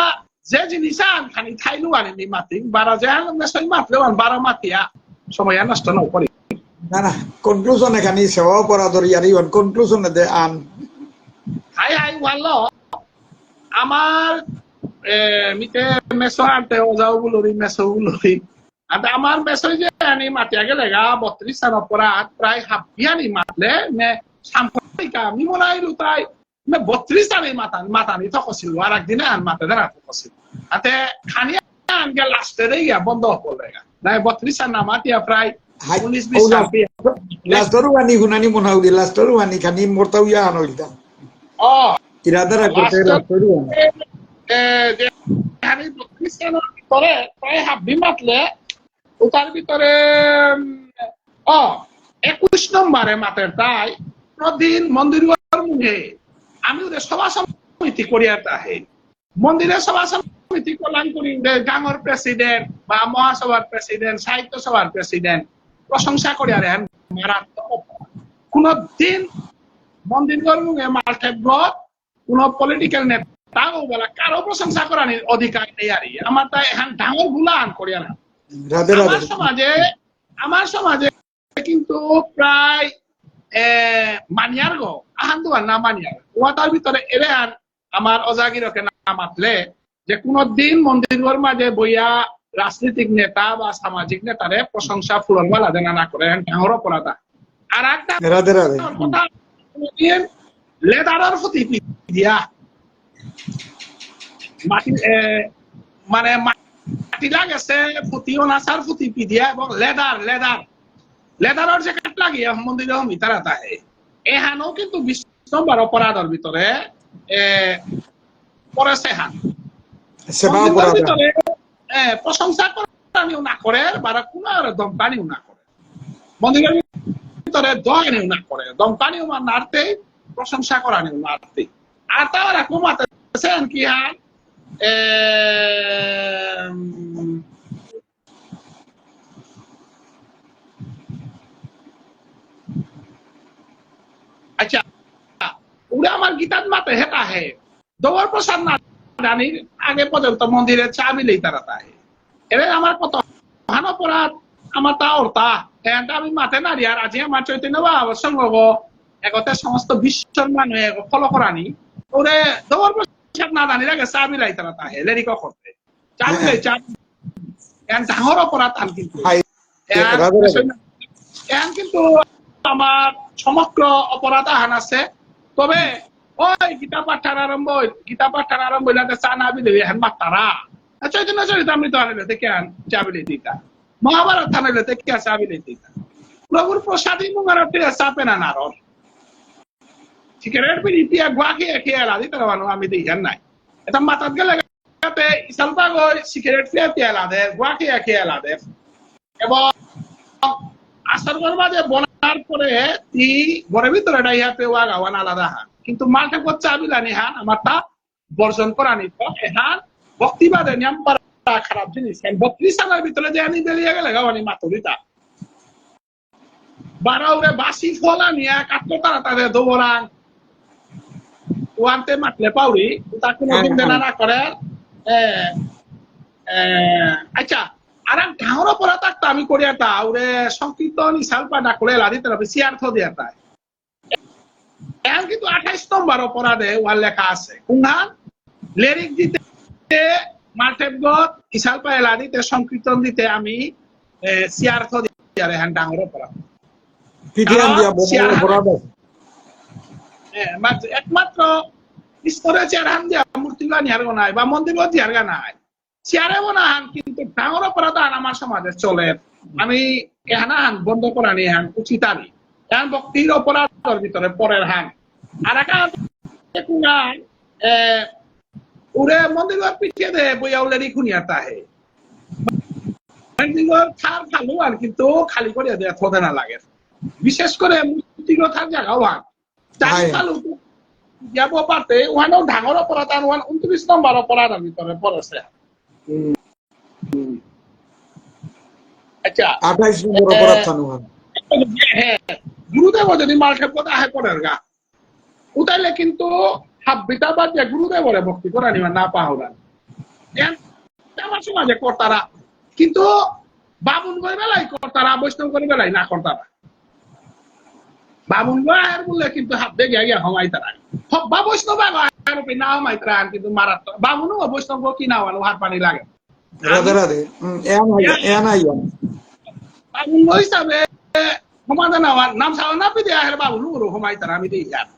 যে জিনিস খানি থাইলু আনি মাতি বারা যে মেসই মাতলেও 12 মাতিয়া সময় নষ্ট না করে না না কনক্লুশন এখানে সেবা অপরাধর ইয়ারি কনক্লুশন দে আন হাই হাই ওয়াল্লো আমার মিতে মেসো আনতে ওজাও গুলোরি মেসো গুলোরি আর আমার মেসো যে আনি মাতিয়া গেলে গা 32 সাল অপরাধ প্রায় হাফিয়ানি মাতলে মে সাম্প্রতিকা আমি মনে হইল তাই মে 32 সালে মাতানি থকছিল আর একদিনে আন মাতে দেনা থকছিল আতে খানি আনগে লাস্টে দেইয়া বন্ধ করলে গা নাই 32 সাল না মাতিয়া প্রায় 19-20 সাল লাস্টরু আনি হুনানি মনে হইল লাস্টরু আনি খানি মরতাউয়া আনলিতা ইরাদারা করতে লাস্টরু যে খানি 32 সাল ভিতরে প্রায় হাফি মাতলে ওটার ভিতরে 21 নম্বরে মাতের তাই প্রতিদিন মন্দির মুখে আমি ওদের সভা সমিতি করিয়া তাহে মন্দিরের সভা সমিতি কল্যাণ করি গাঙর প্রেসিডেন্ট বা মহাসভার প্রেসিডেন্ট সাহিত্য সভার প্রেসিডেন্ট প্রশংসা করিয়া রেন মারাত্মক কোন দিন মন্দির মুখে মার্কেট কোন পলিটিক্যাল নেতা বলা কারো প্রশংসা করার অধিকার নেই আর আমার তাই এখন ডাঙর গুলান করিয়া না আমার সমাজে কিন্তু প্রায় মানিয়ার গো আহান দুয়ার না মানিয়ার ওয়াটার ভিতরে এলে আর আমার অজাগিরকে না মাতলে যে কোনদিন মন্দিরের মাঝে বইয়া রাজনৈতিক নেতা বা সামাজিক নেতারে প্রশংসা ফুলন বালা দেনা না করে ডাঙর অপরাধ আর একটা কথা লেদারের প্রতি দিয়া মাটি মানে মাটি লাগেছে ফুটিও নাচার ফুটি পিদিয়া এবং লেদারের জ্যাকেট লাগিয়ে মন্দিরে মিতারা তাহে এহানো কিন্তু 20 নম্বর অপরাধের ভিতরে পড়েছে হান ভিতরে প্রশংসা করানিও না করে বা কোনো দমকানিও না করে মন্দিরের ভিতরে দয়ানিও না করে দমকানিও নাড়তে প্রশংসা করানিও নাড়তে আর তারা কমাতেছেন কি হান আচ্ছা ওরা আমার গীতার মাতে হেতা হে দৌড় প্রসাদ না জানির আগে পর্যন্ত মন্দিরের চাবি লই তারা তাহে এর আমার কত ভান অপরাধ আমার তা অর্থা আমি মাতে নারী আর আজি আমার চৈতন্য বাবা সঙ্গ একতে সমস্ত বিশ্বর মানুষ ফলো করানি ওরে দৌড় প্রসাদ না জানির আগে চাবি লাই তারা তাহে লেরিক করতে চাবি লাই চাবি ডাঙর অপরাধ আন কিন্তু কিন্তু আমার সমগ্র অপরাধ আহান আছে তবে ওই গীতা পাঠার আরম্ভ হইলে চা না বিলে হ্যান মাতারা চৈতন্য চরিতামৃত আনিলে কেন চাবিলে দিতা মহাভারত আনিলে কে চাবিলে দিতা প্রভুর প্রসাদী মুগার চাপে না নারর সিগারেট বিড়ি পিয়া গুয়া খেয়ে খেয়ে লাদি তারা মানুষ আমি দেখেন নাই এটা মাথাত গেলে ইসালপা গই সিগারেট পিয়া লাদে গুয়া খেয়ে খেয়ে লাদে এবং আসর মাঝে বনার পরে তি ঘরের ভিতরে ডাইহাতে ওয়াগাওয়ান আলাদা হান কিন্তু মালটা করছে আবিলানি হান আমার তা বর্জন করানি তো এহান ভক্তিবাদে নিয়ম পারা খারাপ জিনিস 32 সালের ভিতরে যে আনি বেরিয়ে গেলে গাওয়ানি মাতুরিতা বারাউরে বাসি ফলা নিয়ে কাটলো তারা তাদের দৌড়ান ওয়ানতে মাতলে পাউরি তা কোনো দিন দেনা না করে আচ্ছা আর ঢাঙর পরা তাক আমি করিয়া তা ওরে সংকীর্তন ইসালপা ডাকলে লাদি তারপরে সিয়ার্থ দিয়া তাই এখন কিন্তু 28 নম্বর অপরাধে ওয়ার লেখা আছে কুঙ্গান লিরিক দিতে মাল্টেবগত ইসালপা এলাদিতে সংকীর্তন দিতে আমি সিয়ার্থ দিয়া রে হ্যাঁ ঢাঙর অপরাধ পিটিএম দিয়া বরাদ একমাত্র স্তরে চেয়ারহান দিয়া মূর্তি বানিয়ার নাই বা মন্দির দিয়ার নাই চেয়ারে বানাহান কিন্তু ডাঙর অপরাধ আমার সমাজে চলে আমি এহান বন্ধ করানি হান উচিত আনি এখন ভক্তির অপরাধের ভিতরে পরের হান আর একটা উড়ে মন্দির পিছিয়ে দে বইয়া উলেরি খুনিয়া তাহে থার খালু আর কিন্তু খালি করে দেয়া থতে না লাগে বিশেষ করে মূর্তিগতার জায়গাও হান চারি খালু যাব পারতে ওখানেও ডাঙর অপরাধ আর 29 নম্বর অপরাধের ভিতরে পড়েছে আচ্ছা 28 নম্বর অপরাধ থানুহান হ্যাঁ গুরুদেব যদি মাল্টে পদ আহে পড়ের গা উতাইলে কিন্তু হাব্বিতা বাদ যে গুরুদেবরে ভক্তি করা নিবা না পাহরান আমার সমাজে কর্তারা কিন্তু বামুন করে বেলাই কর্তারা বৈষ্ণব করে বেলাই না কর্তারা বামুন আয়ের বললে কিন্তু হাত দেখে গিয়া হমাই তারা বা বৈষ্ণব আরোপি না হমাই তারা কিন্তু মারাত্মক বামুনও বৈষ্ণব কি না হলো হাত পানি লাগে রাধে রাধে বামুন হিসাবে সমাধান হওয়ার নাম সাও না পিদে আহের বাবুন হমাই তারা আমি দিই আর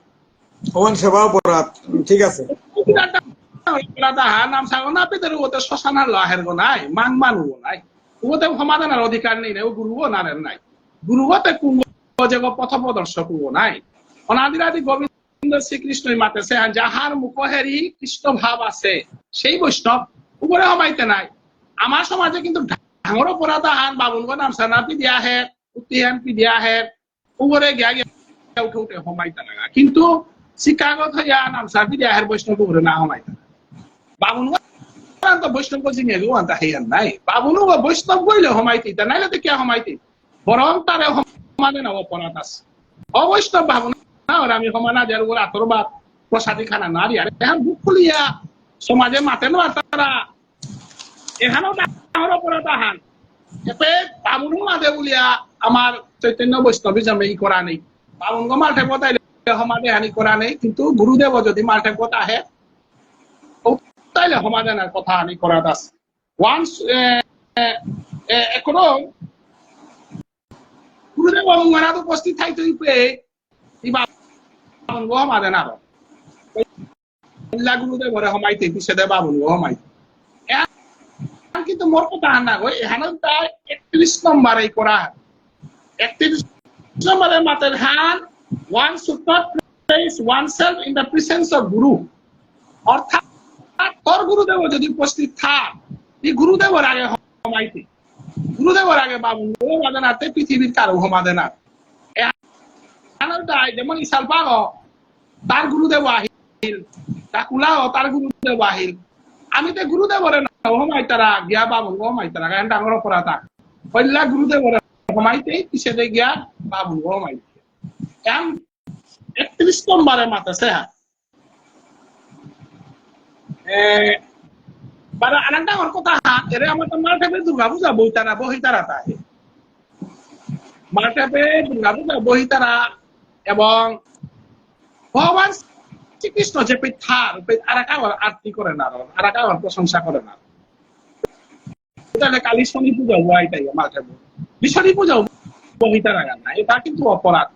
ওয়ান সেবা অপরাধ ঠিক আছে নাম সাও না পিদের ওতে শ্মশানার লাহের গো নাই মান মানু নাই ওতে সমাধানের অধিকার নেই ও গুরুও নারের নাই গুরুতে কুঙ্গ যে পথ প্রদর্শক নাই অনাদিরাদি গোবিন্দ শ্রীকৃষ্ণই মাতেছে যাহার মুখহেরি কৃষ্ণ ভাব আছে সেই বৈষ্ণব উপরে হমাইতে নাই আমার সমাজে কিন্তু ডাঙর অপরাধ হান বাবুনগো নাম সানা পিদিয়া হে উত্তিহান পিদিয়া হে উপরে গিয়া গিয়া উঠে উঠে হমাইতে লাগা কিন্তু শিক্ষাগত হইয়া নাম সা পিদিয়া হের বৈষ্ণব উপরে না হমাইতে বাবুনগো তো বৈষ্ণব জিনিয়ে গো আনতা হেয়ান নাই বাবুনগো বৈষ্ণব গইলে হমাইতে নাইলে তো কে হমাইতে বরং তারে সমাজে না অপরাধ আছে অবৈষ্ণব ভাবনা আর আমি সমানা দেওয়ার উপর আতরবাদ প্রসাদী খানা না দিয়ে এখন বুক খুলিয়া সমাজে মাতে না তারা এখানেও ডাঙর অপরাধ আহান এতে বামুন মাদে বলিয়া আমার চৈতন্য বৈষ্ণবী জমে ই করা নেই বামুনগো মাল্টে পতাইলে সমাজে হানি করা নেই কিন্তু গুরুদেব যদি মাল্টে পত আহে তাইলে সমাধানের কথা হানি করা আছে ওয়ান্স এখনো গুরুদেব অঙ্গনাথ উপস্থিত থাকতে বাবুন গো মাদে না গুরুদেব হমাইতে পিছিয়ে দেয় বাবুন গো হমাইতে কিন্তু মোর কথা না গো এখানে তাই 31 নম্বরে করা 31 নম্বরের মাতের হান one should not place oneself in the presence of guru অর্থাৎ তোর গুরুদেব যদি উপস্থিত থাক এই গুরুদেবের আগে হমাইতে গুরুদেবের আগে বাবুন গো মাদে না পৃথিবীর কারো হমাদে না যেমন ইসালপাগ তার গুরুদেব আহিল তাকুলাও তার গুরুদেব আহিল আমি তো গুরুদেবরে হমাই তারা গিয়া বাবুন গো হমাই তারা কারণ ডাঙর অপরাধ পয়লা গুরুদেবরে হমাইতে পিছিয়ে গিয়া বাবুন গো হমাইতে এখন 31 নম্বরে মাতাছে আরেক ডাঙর কথা এরে আমার তো মাল্টেপে দুর্গা পূজা বইতারা বহিতারা তাই মাল্টেপে দুর্গা পূজা বহিতারা এবং ভগবান শ্রীকৃষ্ণ যে পিঠার আরাকাবার আরতি করে না আরাকাবার প্রশংসা করে না তাহলে কালী শনি পূজা হওয়াইটাই মাঠে বিশ্বনী পূজা বহিতারা না এটা কিন্তু অপরাধ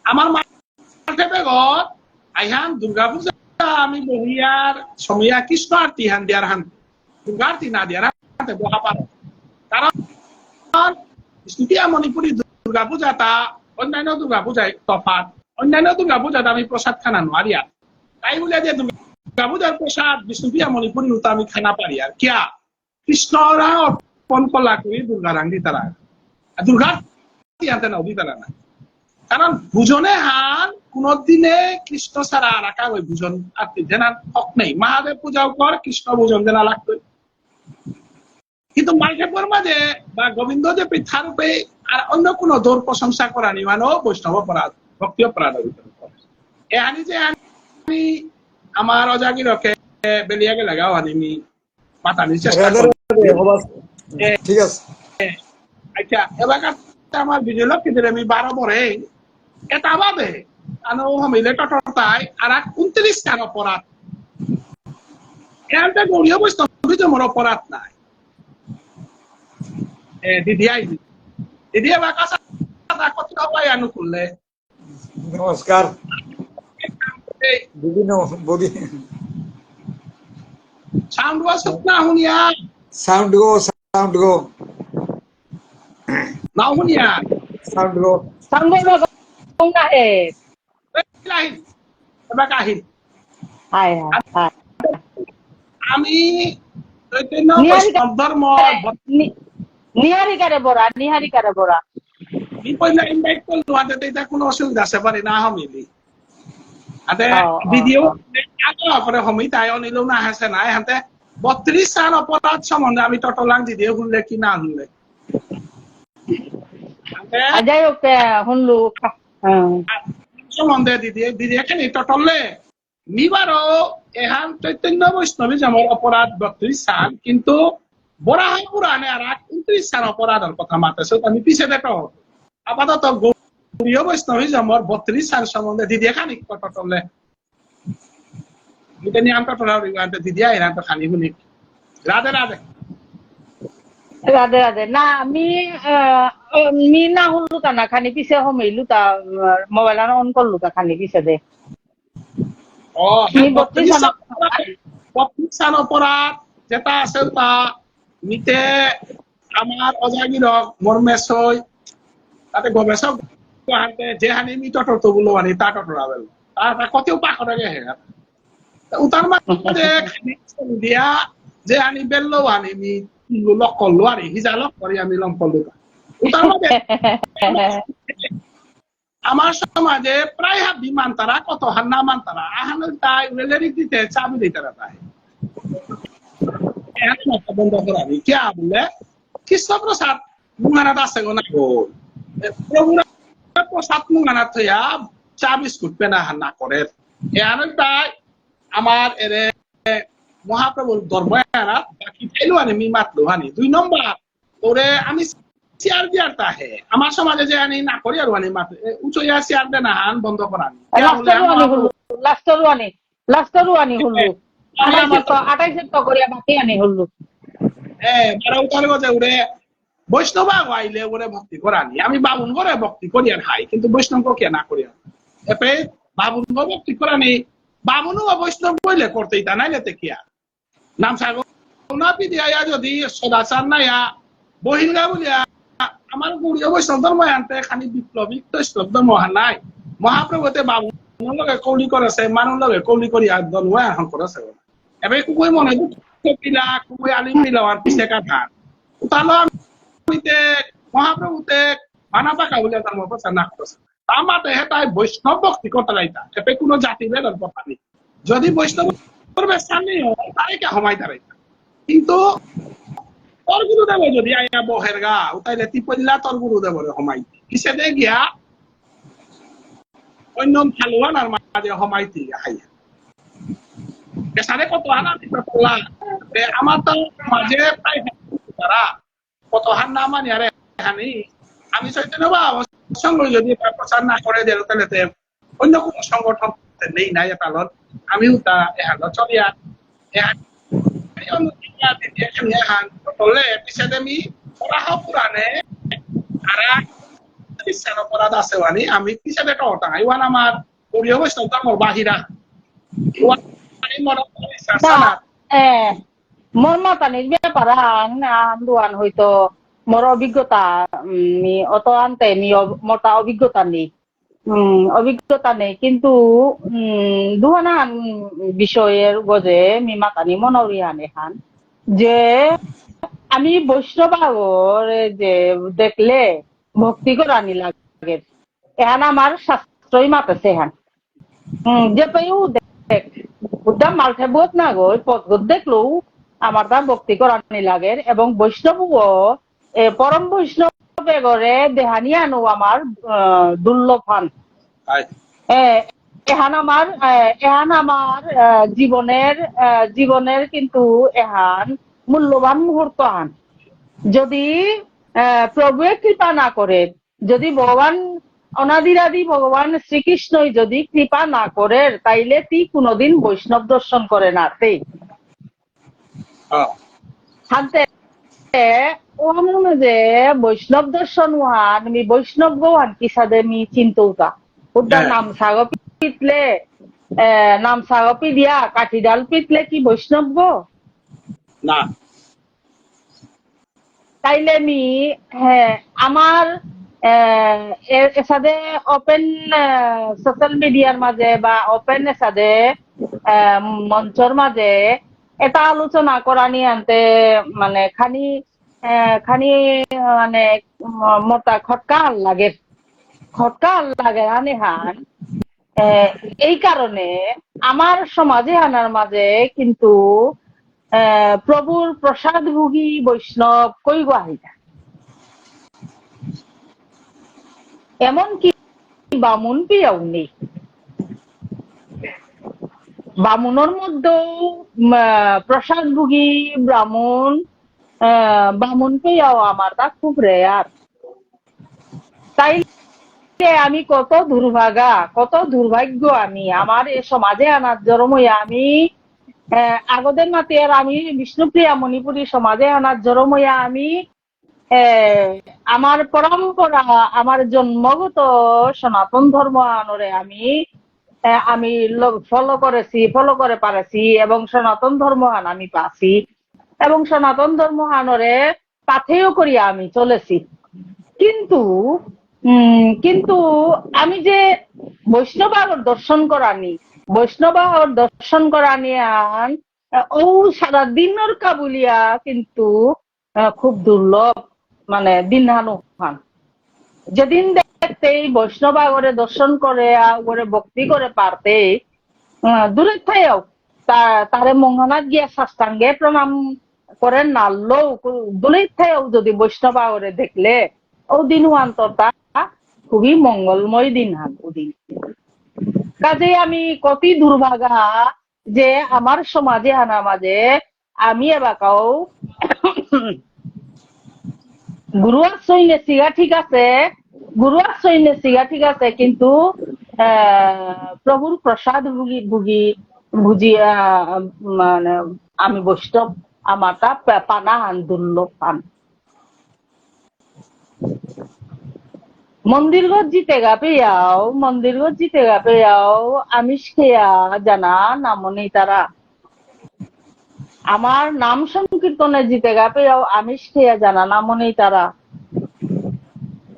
আমার মাঠে বেগত আইহান দুর্গা পূজা আমি বহিয়ার সময়া কৃষ্ণ আরতি হান দিয়ার হান দুর্গা আরতি না দিয়ার হাতে বহা পারো কারণ স্তুতিয়া মণিপুরী দুর্গা পূজা তা অন্যান্য দুর্গা পূজায় তফাৎ অন্যান্য দুর্গা পূজাতে আমি প্রসাদ খানা নোয়ারি আর তাই বলে যে দুর্গা পূজার প্রসাদ বিষ্ণুপ্রিয়া মণিপুরী তো আমি খানা পারি আর কিয়া কৃষ্ণরা অর্পণ কলা করি দুর্গা রাঙ্গি তারা দুর্গা আনতে না অধি তারা না কারণ ভুজনে হান কোনদিনে কৃষ্ণ ছাড়া রাখা ওই ভুজন আরতি জেনা হক নেই মহাদেব পূজাও কর কৃষ্ণ ভুজন জেনা লাগবে কিন্তু মাল্টেপের মাঝে বা গোবিন্দ যে পৃথারূপে আর অন্য কোন দৌড় প্রশংসা করা নিমানো বৈষ্ণব অপরাধ ভক্তি অপরাধ এ আনি যে আমি আমার অজাগিরকে বেলিয়াকে লাগাও আনি মাতানির চেষ্টা ঠিক আছে। আচ্ছা এলাকাতে আমার বিজয় লক্ষ্মীদের আমি 12 পরে এটা বাদে আনো মিলে টটতাই আর 29 টার অপরাধ এখানটা গড়িয়ে বসতে মোর অপরাধ নাই দিদি আইবি দিদি এলাকা কত পাই আনু করলে নমস্কার দিদি বদি সাউন্ড ওয়াস না হুনিয়া সাউন্ড গো না হুনিয়া সাউন্ড গো Sampai mau ngomong nggak লাহিন এবার কাহিন Hai, hai. আমি চৈতন্য Nihari বৈষ্ণব ধর্ম nihari kada bora. বিপয়লা ইনভাইট করলো আতে এটা কোনো অসুবিধা আছে পারি না হমিলি আতে Oh, ভিডিও oh. আগে পরে হমি তাই অনিল না হাসে না হাতে 32 সাল অপরাধ সম্বন্ধে আমি টটলাং দিদি শুনলে কি না শুনলে Aja yuk ke hunlu. সম্বন্ধে দিদি দিদি এখানে টটললে নিবারও এহান চৈতন্য বৈষ্ণবী যেমন অপরাধ 32 সাল কিন্তু বরাহ পুরাণে আর 29 সাল অপরাধের কথা মাতেছে আমি পিছিয়ে দেখো আপাতত গৌরীয় বৈষ্ণবী যেমন 32 সাল সম্বন্ধে দিদি এখানে টটললে এটা নিয়ে আমি টটলা দিদি আইরান তো খানি শুনি Radhe Radhe Ada. Nah, mi na hunlu kana kani pise homilu ta mobile na on kollu ta kani pise de. O Mi 32 sana. 32 সাল অপরাধ যেটা আছে তা নিতে আমার অজাগিরক মর্মেশই তাতে গবেষক হাতে যে হানি মি টটর বলো আনি তা টটরাবেল তা কতও পাখরে গে হ্যাঁ উতার মাঝে খানি দিয়া যে আনি বেললো আনি মি লক করলো আর হিজা লক করে আমি লম করলো উতার মাঝে আমার সমাজে প্রায় বিমান তারা কত হান্না মান তারা আহানো তাই রেলেরিক দিতে চাবি দিতে তাই বন্ধ করাবি কে বলে কৃষ্ণপ্রসাদ মুঙ্গানাথ আছে গো না গো প্রভুরা প্রসাদ মুঙ্গানাথ হইয়া চা বিস্কুট পেনা হান্না করে এখানে তাই আমার এরে মহাপ্রভুর ধর্ম বাকি খাইলো আনি মি মাতলো হানি 2 নম্বর ওরে আমি চেয়ার দিয়ার তাহে আমার সমাজে যে আনি না করি আর আনি মাতে উঁচু ইয়া চেয়ার দে না হান বন্ধ করানি Lastoru ani hunlu. 28 to koriya baki ani hunlu. মারা উতার গজে উড়ে বৈষ্ণব আইলে ওরে ভক্তি করানি আমি বাবুন করে ভক্তি করি আর হাই কিন্তু বৈষ্ণব কে না করি এপে বাবুন ভক্তি করানি বাবুনও বৈষ্ণব কইলে করতেই তা নাইলে তে কিয়া নাম সাগো না পিদিয়া যদি সদাচার নাইয়া বহির্গা বলিয়া আমার গুড়িয়া বৈষ্ণব ধর্ম আনতে খানি বিপ্লবিক বৈষ্ণব ধর্ম নাই মহাপ্রভুতে বাবুন লগে কৌলি করেছে মানুষ লগে কৌলি করি আর ধর্ম এখন করেছে এবার কুকুই মনে পিলা কুকুই আলিম পিলা আর পিছে কাঠা তাহলে আমিতে মহাপ্রভুতে মানা পাকা বলে ধর্ম প্রচার না করেছে আমাতে তাই বৈষ্ণব ভক্তি করতে লাইতা এপে কোনো জাতি বেদর কথা নেই যদি বৈষ্ণব করবে স্থানীয় তাই কে হমাই তারাইতা কিন্তু তোর গুরুদেব যদি আইয়া বহের গা তাইলে তিপল্লা তোর গুরুদেবরে হমাই কিসে দে গিয়া অন্য খেলোয়ান আর মাঝে হমাইতি হাইয়া সাড়ে কত হানা দিলা আমার তো মাঝে প্রায় তারা কত হান্না মানি আরে হানি আমি চৈতন্য বাবা সঙ্গ যদি প্রচার না করে দিল তাহলে অন্য কোন সংগঠন নেই নাই এটালত আমিও তা এহাল চলিয়া পিছে আমি পড়াহ পুরাণে আর বিশ্বাস অপরাধ আছে মানে আমি পিছে এটা ওটা ইওয়ান আমার গৌরীয় বৈষ্ণব ধর্মর বাহিরা Mon mata ni biya parang na anduan hoito moro অভিজ্ঞতা মি অত আনতে মি মোটা অভিজ্ঞতা নেই অভিজ্ঞতা নেই কিন্তু দুহানা বিষয়ের গজে মি মাতানি মনোরিয়ান এখান যে আমি বৈষ্ণবগর যে দেখলে ভক্তি করানি লাগে এখান আমার শাস্ত্রই মাতেছে এখান যে পেয়েও দেখ উদ্দাম মালঠে বোধ না গো পথ দেখলেও আমার তা ভক্তি করানি লাগে এবং বৈষ্ণব পরম বৈষ্ণব গড়ে দেহানিয়ানো আমার দুর্লভান এহান আমার জীবনের কিন্তু এহান মূল্যবান মুহূর্ত হান যদি প্রভুয়ে কৃপা না করে, যদি ভগবান অনাদিরাদি ভগবান শ্রীকৃষ্ণই যদি কৃপা না করে, তাইলে তি কোনোদিন বৈষ্ণব দর্শন করে না তে হাতে ও যে বৈষ্ণব দর্শন ওহান মি বৈষ্ণব গোহান কি সাদে মি চিন্তৌতা উদ্দার নাম সাগ পিতলে নাম সাগ পি দিয়া কাঠি ডাল পিতলে কি বৈষ্ণব গো না তাইলে মি হ্যাঁ আমার এর সাথে ওপেন সোশ্যাল মিডিয়ার মাঝে বা ওপেন এর সাথে মঞ্চর মাঝে এটা আলোচনা করা নিয়ে আনতে মানে খানি মানে মোটা খটকা লাগে হানি হান এই কারণে আমার সমাজে আনার মাঝে কিন্তু প্রভুর প্রসাদ ভোগী বৈষ্ণব কই গাহিনা এমনকি বামুন পেয়েও নেই বামুনের মধ্যেও প্রসাদ ভোগী বামুন পেয়েও আমার তা খুব রেয়ার তাই আমি কত দুর্ভাগ্য আমি আমার এই সমাজে আনার জরমইয়া আমি আগদের মাতিয়ার আমি বিষ্ণুপ্রিয়া মণিপুরী সমাজে আনার জরমইয়া আমি আমার পরম্পরা আমার জন্মগত সনাতন ধর্ম আনরে আমি ফলো করে পারেছি এবং সনাতন ধর্ম আন আমি পাছি এবং সনাতন ধর্ম আনরে পাথেয় করিয়া আমি চলেছি কিন্তু আমি যে বৈষ্ণবাগর দর্শন করানি আন ও সারা দিনের কাবুলিয়া কিন্তু খুব দুর্লভ মানে দিন হানু খান যেদিন দেখতে বৈষ্ণবাগরে দর্শন করে ভক্তি করে পারতে দূরের থাকেও তারে মঙ্গনাথ গিয়া সাষ্টাঙ্গে প্রণাম করেন নাড়লেও দূরের থাকেও যদি বৈষ্ণবাগরে দেখলে ও দিন অন্তরটা খুবই মঙ্গলময় দিন হান ওদিন কাজে আমি কতি দুর্ভাগা যে আমার সমাজে আনা মাঝে আমি এবাকাও গুরু আশ্রয় সিগা ঠিক আছে কিন্তু প্রভুর প্রসাদ ভুজি মানে আমি বৈষ্ণব আমার তা পানা হান দুর্লভ পান মন্দির জিতে গা পেয়াও আমিষ খেয়া জানা নামনি তারা আমার নাম সংকীর্তনে জিতে গা পেয়াও আমিষ খেয়া জানা নামনি তারা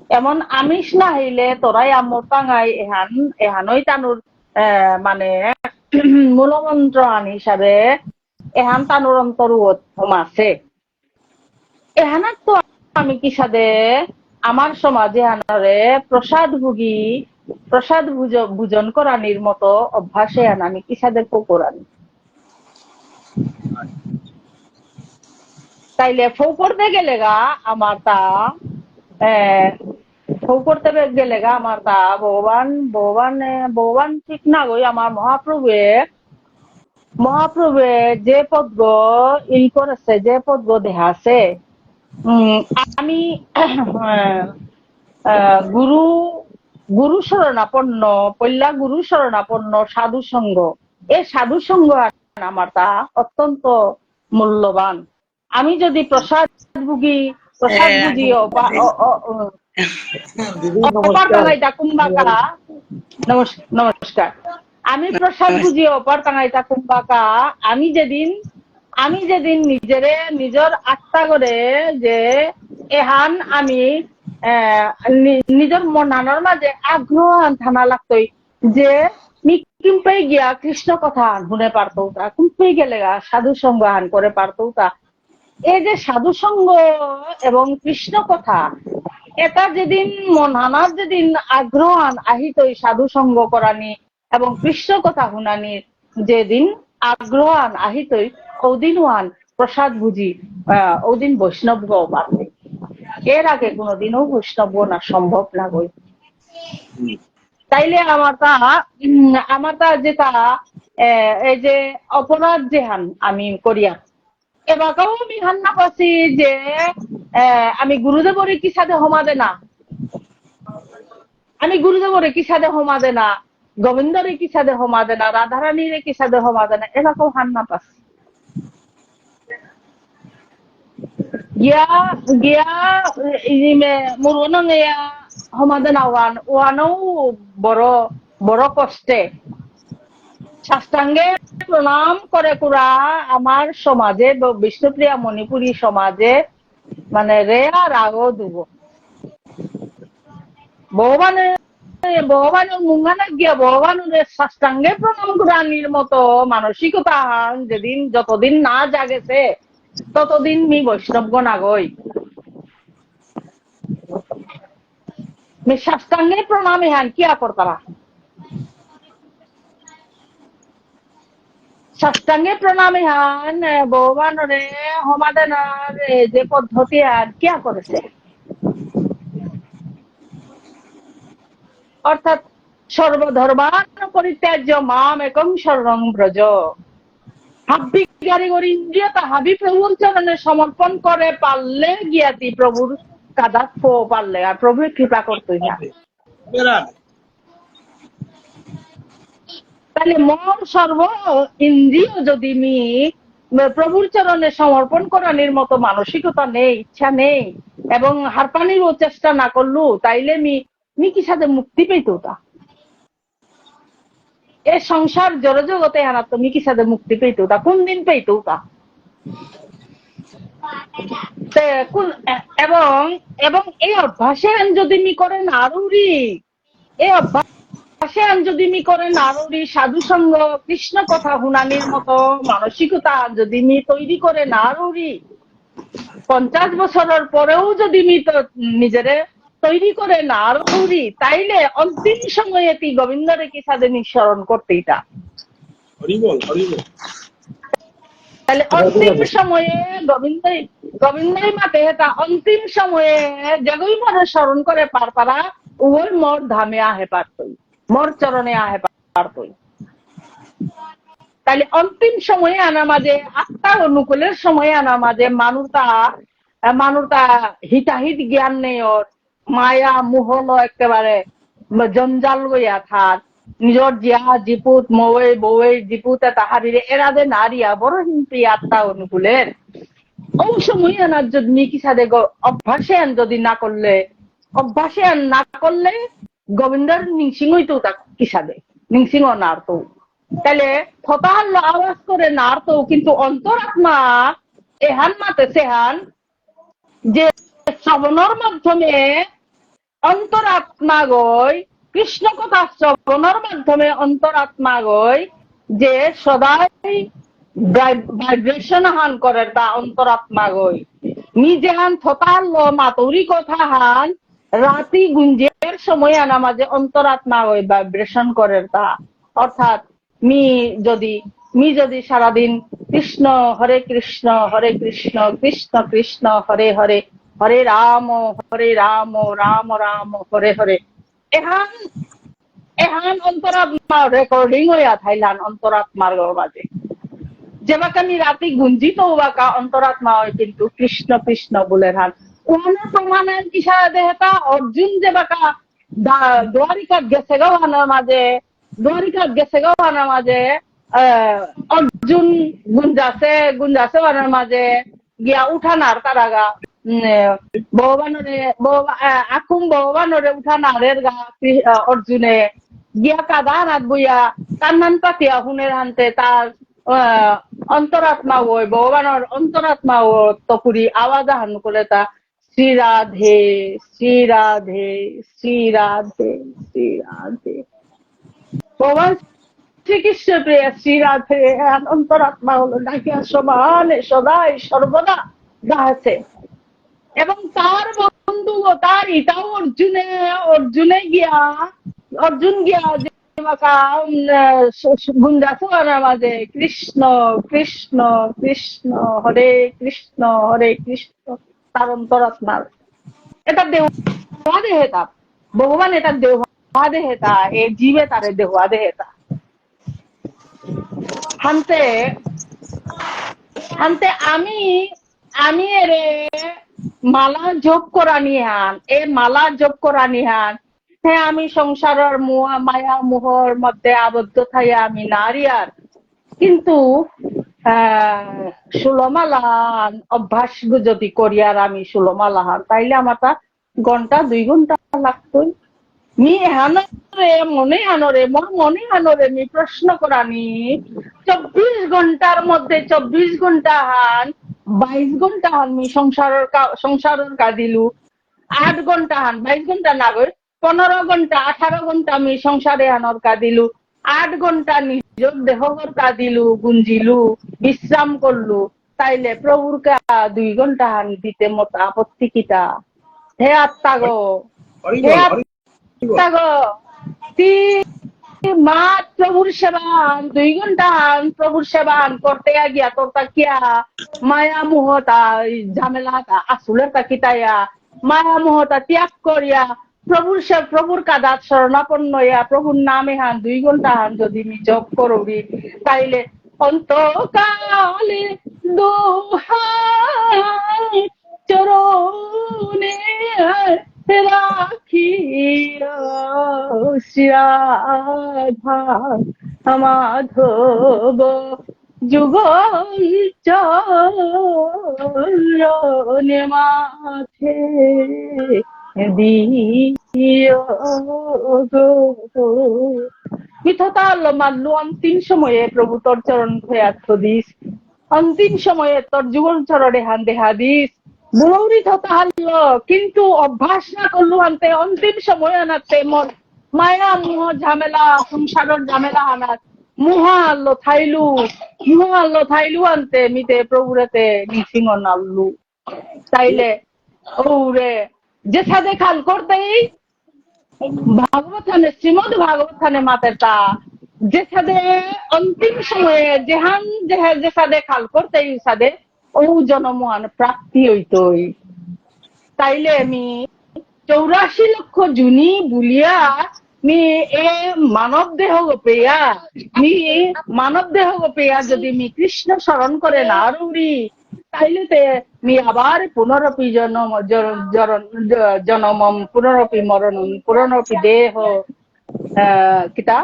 এমন আমিষ না হইলে তোরাই আমর টাঙাই এহানই তানুর মানে মূলমন্ত্র আন হিসাবে এহান তানুর অন্তর আছে এহানার তো আমি কি সাদে আমার সমাজে আনারে প্রসাদ ভোজন করানির মতো অভ্যাসে আমি কি সাদে করানি তাইলে ফৌ করতে গেলে গা আমার তা ভগবান ঠিক না গই আমার মহাপ্রভুয়ে যে পদ্ম করেছে যে পদ্ম দেহা আছে আমি গুরু শরণাপন্ন সাধু সঙ্গ এই সাধু সঙ্গ আমার তা অত্যন্ত মূল্যবান আমি যদি প্রসাদ ভুগি নমস্কার আমি প্রসাদ বুঝি অপার টাঙাইতা কুম্বাকা আমি যেদিন নিজের আত্মা করে যে এহান আমি নিজের মনানোর মাঝে আগ্রহ থানা লাগতই যে কিম্পাই গিয়া কৃষ্ণ কথা শুনে পারতো তা কুম্পাই গেলে সাধু সঙ্গ হান করে পারতো তা এই যে সাধু সঙ্গ এবং কৃষ্ণ কথা এটা যেদিন মনানার যেদিন আগ্রহ আহিতই সাধু সঙ্গ করানি এবং কৃষ্ণ কথা শুনানির যেদিন আগ্রহ আহিতই ওদিন প্রসাদ বুঝি ওদিন বৈষ্ণব পারবে এর আগে কোনোদিনও বৈষ্ণব না সম্ভব না গই তাইলে আমার তা যেটা এই যে অপরাধ যে হান আমি করিয়া এবারও আমি হান্না পাচ্ছি যে আমি গুরুদেবরে কি সাথে হমাদে না, আমি গুরুদেবরে কি সাথে হমাদে না, গোবিন্দরে কি সাথে হমাদে না, রাধারানীরে কি সাথে হমাদে না, এরকম হান্না পাস গিয়া গিয়া মুরগনং এয়া হমাদে না ওয়ানও বড় বড় কষ্টে সাষ্টাঙ্গে প্রণাম করে কুরা আমার সমাজে বিষ্ণুপ্রিয়া মণিপুরী সমাজে মানে রেয়া রাগ দুব ভগবানের মুঙ্গানা গিয়া ভগবানের সাষ্টাঙ্গে প্রণাম কুরানির মতো মানসিকতা যেদিন যতদিন না জাগেছে ততদিন মি বৈষ্ণবগণ আগই মি সাষ্টাঙ্গে প্রণামে হান কিয়া করতারা সাষ্টাঙ্গে প্রণামে হান ভগবানরে হমাদানার যে পদ্ধতি আর কিয়া করেছে অর্থাৎ সর্বধর্মান পরিত্যাজ্য মাম একং শরণং ব্রজ হাব্বি কারিগরি ইন্দ্রিয়তা হাবি প্রভুর চরণে সমর্পণ করে পারলে গিয়াতি প্রভুর কাদাত ফো পারলে আর প্রভুর কৃপা করতেই না তাহলে মন সর্ব ইন্দ্রিয় যদি মি প্রভুর চরণে সমর্পণ করানোর মতো মানসিকতা নেই, ইচ্ছা নেই এবং হারপানিরও চেষ্টা না করলু তাইলে মি কি সাথে মুক্তি পেত তা এ সংসার জড়জগতে আনা তুমি কি সাথে মুক্তি পেত তা কোন দিন পেত তা এবং এবং এই অভ্যাসে যদি মি করে নারুরি এই অভ্যাসে যদি মি করে নারুরি সাধু সঙ্গ কৃষ্ণ কথা হুনানির মতো মানসিকতা যদি মি তৈরি করে নারুরি 50 বছরের পরেও যদি মি তো নিজেরে তৈরি করে না রৌরি তাইলে অন্তিম সময়ে তুই গোবিন্দরে কি সাথে নিঃসরণ করতে এটা তাহলে অন্তিম সময়ে গোবিন্দই মাতে হেতা অন্তিম সময়ে জগই মনে স্মরণ করে পারা ওই মোর ধামে আহে পারতই মোর চরণে আহে পারতই তাহলে অন্তিম সময়ে আনা মাঝে আত্মার অনুকূলের সময়ে আনা মাঝে মানুষটা হিতাহিত জ্ঞান নেই ওর মায়া মোহল একেবারে জঞ্জাল গইয়া থাক নিজর জিয়া জিপুত মৌয়ে বউয়ে জিপুতে তাহারিরে এরাদে নারিয়া বড় হিংসি আত্মা অনুকূলের ওই সময় আনার যদি কি সাথে অভ্যাসে যদি না করলে গোবিন্দর নিংসিংই তো কি সাথে নিংসিং নার তো তাহলে ফতাহাল আওয়াজ করে নার তো কিন্তু অন্তরাত্মা এহান মাতে সেহান যে শ্রবণের মাধ্যমে অন্তরাত্মা গই কৃষ্ণ কথা শ্রবণের মাধ্যমে অন্তরাত্মা গই যে সদাই ভাইব্রেশন হান করে তা অন্তরাত্মা গই নিজে হান থতাল মাতুরি কথা হান রাতি গুঞ্জের সময় আনা মাঝে অন্তরাত্মা গই ভাইব্রেশন করে তা অর্থাৎ মি যদি সারাদিন কৃষ্ণ কৃষ্ণ কৃষ্ণ কৃষ্ণ হরে হরে হরে রাম রাম রাম হরে হরে এহান অন্তরাত্মা রেকর্ডিং হইয়া থাইলান অন্তরাত্মার মাঝে যেবাক আমি রাতি গুঞ্জিত বাকা অন্তরাত্মা হয় কিন্তু কৃষ্ণ কৃষ্ণ বলে হান ওখানে প্রমাণের কিসা দেহতা অর্জুন যেবাকা দ্বারিকাত গেছে গাওয়ানোর মাঝে অর্জুন গুঞ্জাছে ওনার মাঝে গিয়া উঠানার তারাগা ভগবানরে উঠানারের গা অর্জুনে গিয়া কাদা হাত বইয়া কান্নান পাতিয়া হুনের হানতে তার অন্তরাত্মা ওই ভগবানের অন্তরাত্মা ও তপুরি আওয়াজ হান করে তা শ্রী রাধে শ্রী রাধে শ্রী রাধে শ্রী রাধে ভগবান শ্রীকৃষ্ণ প্রিয়া শ্রী রাধে অন্তরাত্মা হলো ডাকিয়া সমানে সদাই সর্বদা গাছে এবং তার বন্ধু তার এটাও অর্জুন গিয়া গুঞ্জাসোয়ার মাঝে কৃষ্ণ কৃষ্ণ কৃষ্ণ হরে কৃষ্ণ তার অন্তরাত্মার এটা দেওয়া দেহেতা ভগবান এটা দেওয়া দেহেতা এ জীবে তারে দেওয়া দেহেতা হানতে আমি এরে মালা জপ করা নিহান এ মালা জপ করা নিহান হ্যাঁ আমি সংসারের মায়া মোহর মধ্যে আবদ্ধ থাইয়া আমি নারী আর কিন্তু ষোলমালাহান অভ্যাস যদি করি আর আমি ষোলমালাহান তাইলে আমার তা ঘন্টা 2 ঘন্টা লাগতোই মি হানরে মনে হানরে মোর মনে হানরে মি প্রশ্ন করানি 24 ঘন্টার মধ্যে 24 ঘন্টা হান 22 ঘন্টা হান মি সংসারের কাদিলু 8 ঘন্টা হান 22 ঘন্টা না গই 15 ঘন্টা 18 ঘন্টা আমি সংসারে হানর কাদিলু 8 ঘন্টা নিজের দেহর কাদিলু গুঞ্জিলু বিশ্রাম করলু তাইলে প্রভুর কা 2 ঘন্টা হান দিতে মত আপত্তি কিটা হে আত্মা গো হে আত্মা গো তি মা প্রভুর সেবান 2 ঘন্টা প্রভুর সেবান করতে গিয়া তোর তাকিয়া মায়া মোহতা ঝামেলা আসুলের তাকিতাইয়া মায়া মোহতা ত্যাগ করিয়া প্রভুর কাদাত শরণাপন্ন হইয়া প্রভুর নামে হান 2 ঘন্টা যদি আমি জপ করবি তাইলে অন্তকালে দোহাই চরণে রাখিয়া রাধা মাধব যুগল চরণে মাথে দিও গো মিথতাল মানলু অন্তিম সময়ে প্রভু তোর চরণ খয়াত দিস অন্তিম সময়ে তোর যুগল চরণে হান দেহা দিস বুড়ৌরি থতা হারল কিন্তু অভ্যাস না করলু আনতে অন্তিম সময় আনাতে মন মায়া মুহ ঝামেলা সংসারের ঝামেলা আনাত মুহা আল্লো থাইলু আনতে মিতে প্রভুরেতে মিসিং নাল্লু তাইলে ওরে যে সাদে খাল করতেই ভাগবতানে শ্রীমদ ভাগবতানে মাতেরটা যে সাদে অন্তিম সময়ে যেহান যে সাদে খাল করতেই সাদে ও জনমান প্রাপ্তি হইতই তাইলে আমি 84 লক্ষ জুনি বুলিয়া মি এ মানব দেহ গোপেয়া যদি মি কৃষ্ণ স্মরণ করে না রুরি তাইলে তে মি আবার পুনরপি জনমম পুনরপি মরণম পুনরপি দেহ কিতা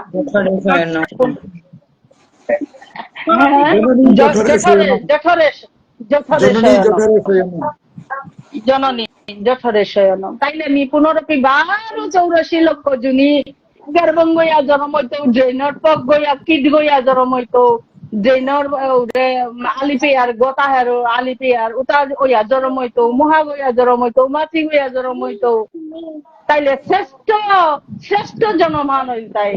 জননী জঠরে শয়নম তাইলে মি পুনরপি 84 লক্ষ জুনি গর্ভং গইয়া জন্ম হইতো জৈনর পক গইয়া কিড গইয়া জন্ম হইতো জৈনর আলিপিয়ার গোতাহের আলিপিয়ার উতা ওইয়া জন্ম হইতো মহা গইয়া জন্ম হইতো মাছি গইয়া জন্ম হইতো তাইলে শ্রেষ্ঠ জনমান হই তাই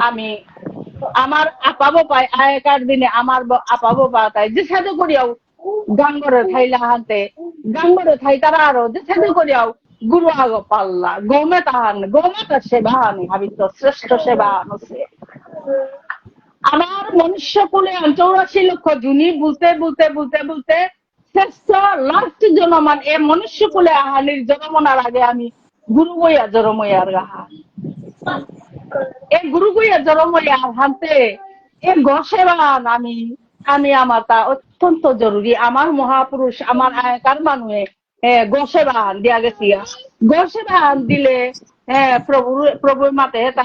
আমি আমার আপাবো পাই আগেকার দিনে আমার আপাবো পাই যে সাধু করিয়াও গাঙ্গরে থাইলা হাতে গাঙ্গরে থাই তারা আরো যে সাধু করিয়াও গুরু আগ পাল্লা গমে তার সেবা আনি ভাবিত শ্রেষ্ঠ সেবা আনছে আমার মনুষ্য কুলে 84 লক্ষ জুনি বলতে শ্রেষ্ঠ লাস্ট জনমান এ মনুষ্য কুলে আহানির জন্মনার আগে আমি গুরু বইয়া জরমইয়ার গাহা এ গুরু বইয়া জরমইয়া হাতে এ গসেবান আমি আমার তা অত্যন্ত জরুরি আমার মহাপুরুষ আমার আগেকার মানুষে গসেবান দিয়া গেছি গসেবান দিলে প্রভুর মাতে তা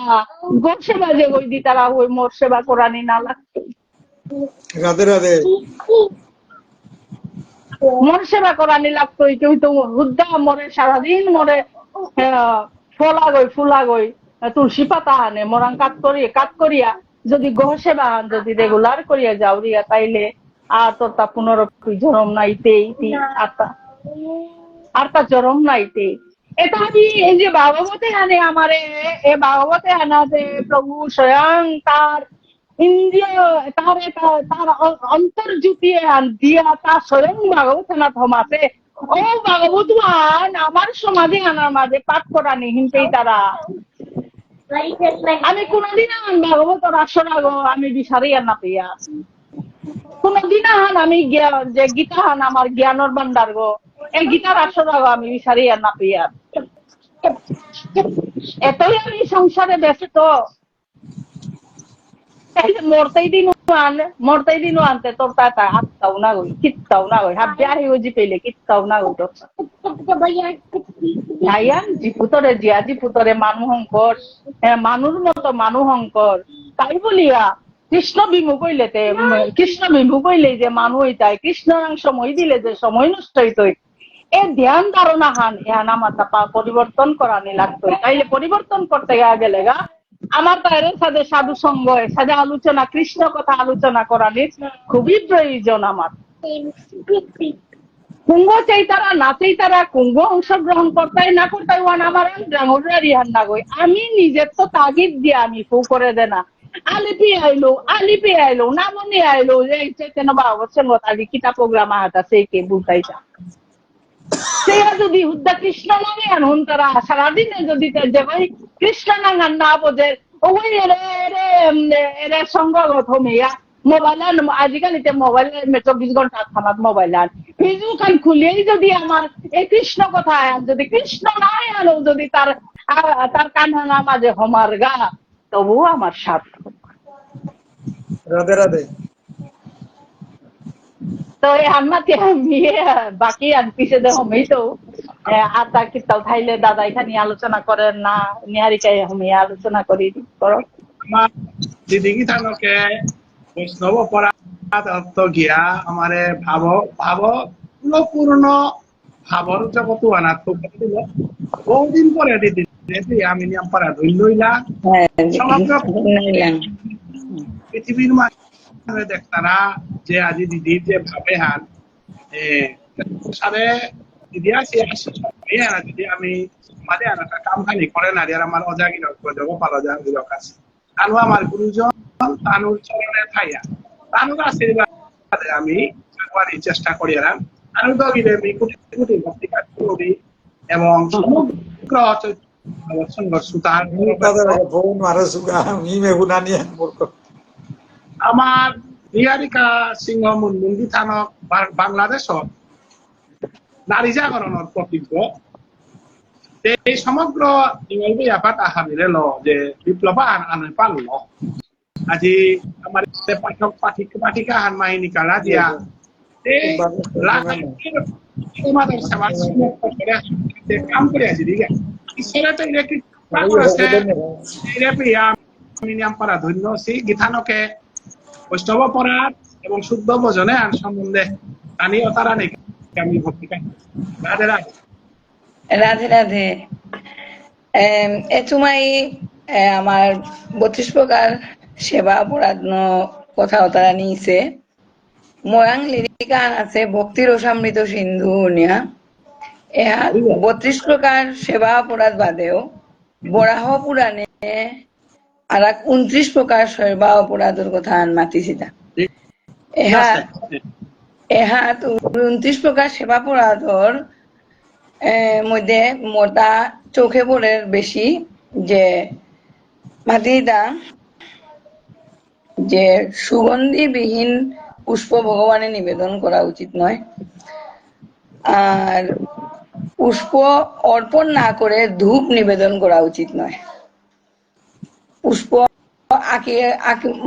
গসেবা যে ওই দি তারা ওই মোর সেবা করানি না লাগতো রাধে রাধে মোর সেবা করানি লাগতো কেউ তো হুদ্দা মরে সারাদিন মরে ফুলা গই তুলসী পাতা আনে মরাং কাট করিয়া যদি গহ সেবা যদি রেগুলার করিয়া যাও রিয়া তাইলে আর তোর তা পুনরপি জরম নাইতেই আর তা জরম নাইতে এটা আমি এই যে ভাগবতে আনে আমারে এ ভাগবতে আনাতে প্রভু স্বয়ং তার ইন্দ্রিয় তার অন্তর জুতিয়ে দিয়া তার স্বয়ং ভাগবত আনা থমাতে ও ভাগবত আমার সমাধি আনার মাঝে পাঠ করা নিহিনতেই তারা আমি কোনদিন ভাগবত আসর আগো আমি বিচারি না পেয়া কোনদিন আমি যে গীতা হান আমার জ্ঞানের ভান্ডার গো এই গীতার আসর আগো আমি বিচারি না পেয়া এতই আমি সংসারে ব্যস্ত মরতেই দিন আনতে তোর তা আটকাও না গই কিটকাও না গই হাবি আহি ওজি পেলে কিটকাও না গই তো ভাইয়া জিপুতরে জিয়া জিপুতরে মানুহ শংকর মানুর মতো মানুহ শংকর তাই বলিয়া কৃষ্ণ বিমুখ হইলেতে কৃষ্ণ বিমুখ হইলে যে মানুষ হইতাই কৃষ্ণ সময় দিলে যে সময় নষ্ট হইতই এ ধ্যান ধারণা হান ইহান আমার তাপা পরিবর্তন করানি লাগতো তাইলে পরিবর্তন করতে গেলে গা আমার তাইরের সাথে সাধু সঙ্গ সাথে আলোচনা কৃষ্ণ কথা আলোচনা করানি খুবই প্রয়োজন আমার কুঙ্গ চাইতারা না চাইতারা কুঙ্গ অংশগ্রহণ করতাই না করতাই ওয়ান আমার রিহান না গই আমি নিজের তো তাগিদ দিয়ে আমি ফু করে দে না আলিপি আইলো নামনি আইলো এই চেতন বাবা সঙ্গ তালি কিতা প্রোগ্রাম আহাটা সেই কে বুঝাইতা সেয়া যদি হুদ্দা কৃষ্ণ নামে আনুন তারা সারাদিনে যদি যে ভাই কৃষ্ণ নাঙ্গান না বোঝে ওই এরে সঙ্গগত হমিয়া মোবাইল আজিকালিতে মোবাইল 24 ঘন্টা থানাত মোবাইল আন ফেসবুক আন খুলেই যদি আমার এই কৃষ্ণ কথা আন যদি কৃষ্ণ নাই আনো যদি তার কান্না মাঝে হমার গা তবু আমার সার্থক রাধে রাধে। তো আমাকে বাকি আর পিছে দেখো তো আতা কিতাও থাইলে দাদা এখানে আলোচনা করেন না নিহারিকায় আমি আলোচনা করি করো আমার দিদি গীতানকে বৈষ্ণব অপরাধ গিয়া আমারে ভাবপূর্ণ ভাবর জগত আনাত দিল বহুদিন পরে দিদি আমি নিয়ম পারা ধৈর্য হইলাম সমগ্র পৃথিবীর মানুষ দেখতারা যে আজি দিদির যে ভাবে হান সারে দিদি আসি দিদি আমি আমাদের একটা কামখানি করে না আর আমার অজাগিরক জগপাল অজাগিরক আছে তানু আমার গুরুজন তানুর চরণে থাইয়া তানুর আশীর্বাদে আমি চাকরি চেষ্টা করি আর তানু দগিরে আমি কোটি কোটি ভক্তি কাজ করি এবং সমগ্র সংঘর্ষ সুতার আমার নিহারিকা সিংহ মুন্ডি থানক বাংলাদেশত নারী জাগরণের প্রতীক এই সমগ্র ইংরেজি আপাত আহামিরে ল যে বিপ্লব আনে পারল আজি আমার পাঠক পাঠিকা হান মাহিনী কারা দিয়া কাম করে আছি ঠিক আছে ঈশ্বরে তো আমি নিয়ম পারা ধন্য আছি গীতানকে বৈষ্ণব পরাধ এবং শুদ্ধ ভোজনে আর সম্বন্ধে আনি অতারা নেই আমি ভক্তি রাধে রাধে রাধে রাধে এ তোমাই আমার 32 প্রকার সেবা অপরাধ কথা তারা নিয়েছে ময়াং লিরিকা আছে ভক্তির রসামৃত সিন্ধু নিয়া এহা 32 প্রকার সেবা অপরাধ বাদেও বরাহ পুরাণে আর 29 প্রকার সেবা অপরাধের কথা মাতিছি তা এহা 29 প্রকার সেবা অপরাধর মধ্যে মোটা চোখে পড়ে বেশি যে মাতিদা যে সুগন্ধিবিহীন পুষ্প ভগবানে নিবেদন করা উচিত নয় আর পুষ্প অর্পণ না করে ধূপ নিবেদন করা উচিত নয় পুষ্প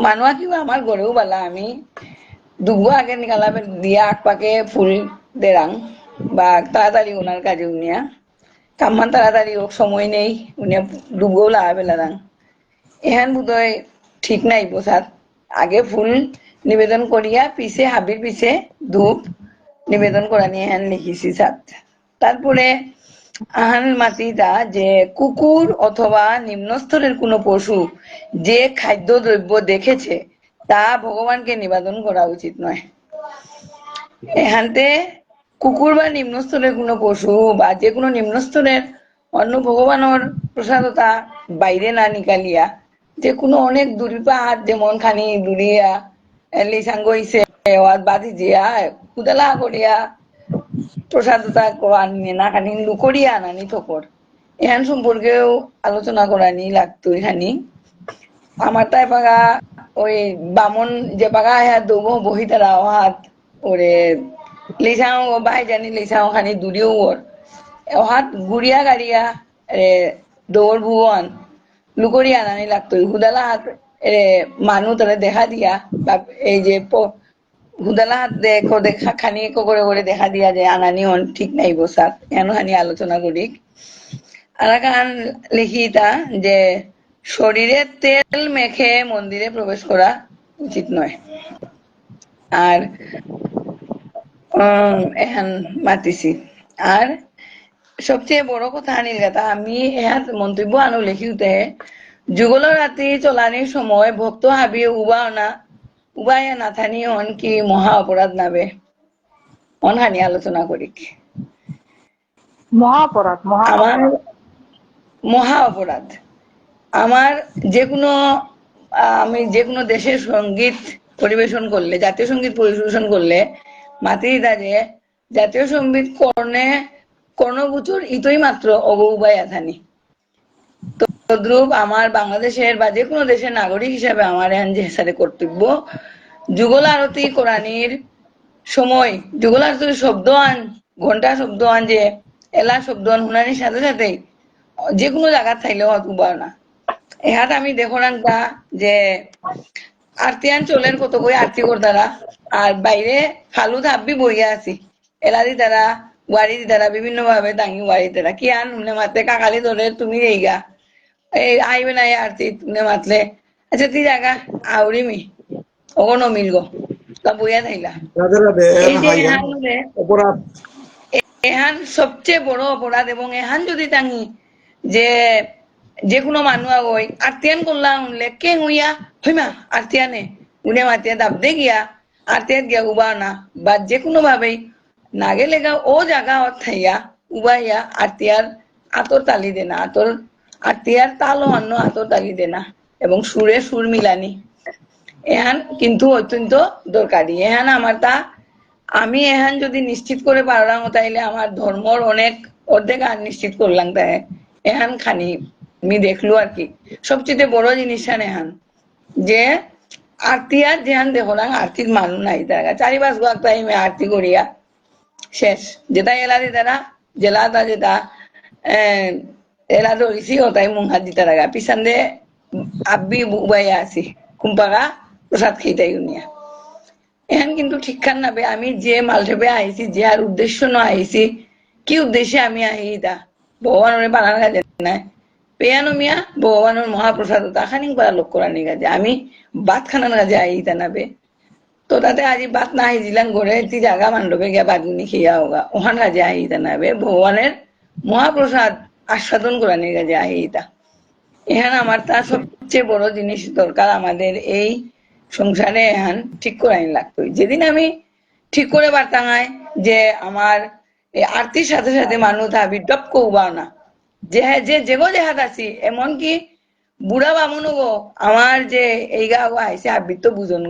মানুষ আঁকিব আমার ঘরেও বালা আমি দুবো আগে নিকালা দিয়া আকপাকে ফুল দেরাং বা তাড়াতাড়ি ওনার কাজে উনিয়া কামমান তাড়াতাড়ি হোক সময় নেই উনি ডুবগেও লাগা বেলারাং এহান বোধহয় ঠিক নাই প্রসাদ আগে ফুল নিবেদন করিয়া পিছে হাবির পিছে ধূপ নিবেদন করা নিয়ে এহান লিখিছি সাত তারপরে আহান মাতিটা যে কুকুর অথবা নিম্নস্তরের কোনো পশু যে খাদ্য দ্রব্য দেখেছে তা ভগবানকে নিবেদন করা উচিত নয় এহান্তে কুকুর বা নিম্নস্তরের কোনো পশু বা যে কোনো নিম্নস্তরের অন্য ভগবানের প্রসাদতা বাইরে না নিকালিয়া যে কোনো অনেক দূরি পাহাড় যেমন খানি দূরিয়া লিসাঙ্গ হইছে বাদি জিয়া কুদালা করিয়া প্রসাদতা আনিয়ে না খানি লুকরিয়া আনানি থকর এখান সম্পর্কেও আলোচনা করানি লাগতো এখানি আমার তাই পাগা ওই বামন যে পাগা হ্যাঁ দৌব বহি তারা হাত ওরে লিসাও বাই জানি লিসাও খানি দূরিও ওর হাত গুড়িয়া গাড়িয়া দৌড় ভুয়ান লুকরিয়া আনানি লাগতো হুদালা হাত মানুষ তারা দেখা দিয়া বা এই যে হুদালা হাত দেখো দেখা খানি করে করে দেখা দিয়া যে আনানি হন ঠিক নাই বসার এন হানি আলোচনা করি। আর কান লিখিতা যে শরীরে তেল মেখে মন্দিরে প্রবেশ করা উচিত নয়। আর এখান মাতিছি। আর সবচেয়ে বড় কথা আনিল কথা আমি এহাত মন্তব্য আনো লিখিতে যুগল রাত্রি চলানির সময় ভক্ত হাবি উবায়া নাথানি হন কি মহা অপরাধ নাবে অনহানি আলোচনা করি। মহাপরাধ আমার মহা অপরাধ আমার আমি যে কোনো দেশের সঙ্গীত পরিবেশন করলে জাতীয় সঙ্গীত পরিবেশন করলে মাতৃদা যে জাতীয় সঙ্গীত কর্ণগোচর ইতই মাত্র অবউবাই আথানি। তদ্রূপ আমার বাংলাদেশের বা যে কোনো দেশের নাগরিক হিসাবে আমার এখন যে সাথে কর্তব্য যুগল আরতি কোরআনির সময় যুগল আরতির শব্দ আন ঘন্টা শব্দ আন যে এলা শব্দ আন শুনানির সাথে সাথেই যে কোনো জায়গা থাইলেও উবার না। এহাত আমি দেখো রাখবা যে আরতিয়ান চলেন কত করে আরতি করতারা আর বাইরে ফালু থাপবি বইয়া আছি এলাদি তারা ওয়ারি তারা বিভিন্ন ভাবে দাঙ্গি ওয়ারি তারা কি আন উনে মাতে কাকালি ধরে তুমি এইগা এই আইবে না আরতি উনে মাতলে আচ্ছা তুই জায়গা আউরিমি ওগো মিলগো তা বইয়া থাইলা রাধে রাধে এই যে হাইয়ান অপরাধ এহান সবচেয়ে বড় অপরাধ। এবং এহান যদি তাঙ্গি যে কোনো মানুষ ওই আরতিয়ান করলাম উনলে কে হইয়া হইমা আরতিয়ানে উনে মাতিয়া দাব দে গিয়া আরতিয়াত গিয়া উবা না বা যে কোনো ভাবেই না গেলে ও জায়গা থাইয়া উবাইয়া আরতিয়ার আতর তালি দে না আরতিয়ার তাল অন্য আতর তালি দে না এবং সুরে সুর মিলানি এহান কিন্তু অত্যন্ত দরকারি। এহান আমার আমি এহান যদি নিশ্চিত করে পারলাম তাইলে আমার ধর্মর অর্ধেক আর নিশ্চিত করলাম তাই এহান খানি আমি দেখলো আর কি সবচেয়ে বড় জিনিস এহান যে আরতি আর যেহান দেখলাম আরতির মানুষ নাই তারা 4-5 গোয়া টাইমে আরতি করিয়া শেষ যেটা এলাদি তারা জেলাটা যেটা এলা ধরিছি ওটাই মুখ হাত দিতে লাগা পিছন দিয়ে আব্বি বুবাইয়া আছি কুম্পাকা প্রসাদ খেইতাই উনিয়া এখন কিন্তু ঠিকখান নাবে আমি যে মালটেপে আইছি যে আর উদ্দেশ্য না আইছি কি উদ্দেশ্যে আমি আহি তা ভগবানের বানার কাজে নাই পেয়ানো মিয়া ভগবানের মহাপ্রসাদ তাখানি করা লোক করার কাজে আমি ভাত খানার কাজে আহি তা নাবে তো তাতে আজি ভাত না আহি দিলাম ঘরে তুই জায়গা মান্ডবে গিয়া বাদগুনি খেয়া হোগা ওখান কাজে আহি তা নাবে ভগবানের মহাপ্রসাদ আস্বাদন করার কাজে আহি তা। এখানে আমার সবচেয়ে বড় জিনিস দরকার আমাদের এই সংসারে এখন ঠিক করে লাগতো। যেদিন আমি ঠিক করে পারতাম যে আমার এই আরতির সাথে সাথে মানুষ হাবি টপ কৌবা না যেগো দেহাত আছি এমনকি বুড়া বামুনো গো আমার যে এই গা গো আইসে হাবি তো বুঝন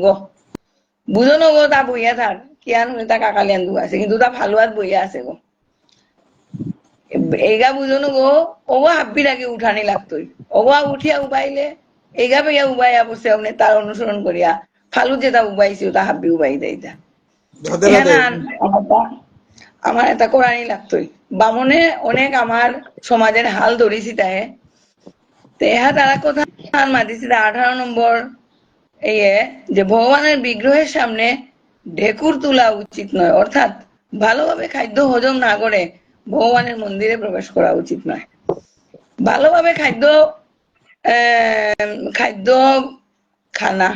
গো তা বইয়া থাক কিয়ান তা কাকালিয়ান দু আছে কিন্তু তা ভালোয়াত বইয়া আছে গো এইগা বুঝনো গো ওগো হাব্বির আগে উঠানি লাগতোই ওগো উঠিয়া উবাইলে এইগা পাইয়া উবাইয়া বসে আপনি তার অনুসরণ করিয়া ফালু যেটা উবাইছি ওটা হাব্বি উবাই দেয়টা আমার এটা কোরআনই লাগতোই বামনে অনেক আমার সমাজের হাল ধরেছি তাই তেহা তারা কথা মাতিছি 18 নম্বর যে ভগবানের বিগ্রহের সামনে ঢেকুর তোলা উচিত নয় অর্থাৎ ভালোভাবে খাদ্য হজম না করে ভগবানের মন্দিরে প্রবেশ করা উচিত নয়। ভালোভাবে খাদ্য খানা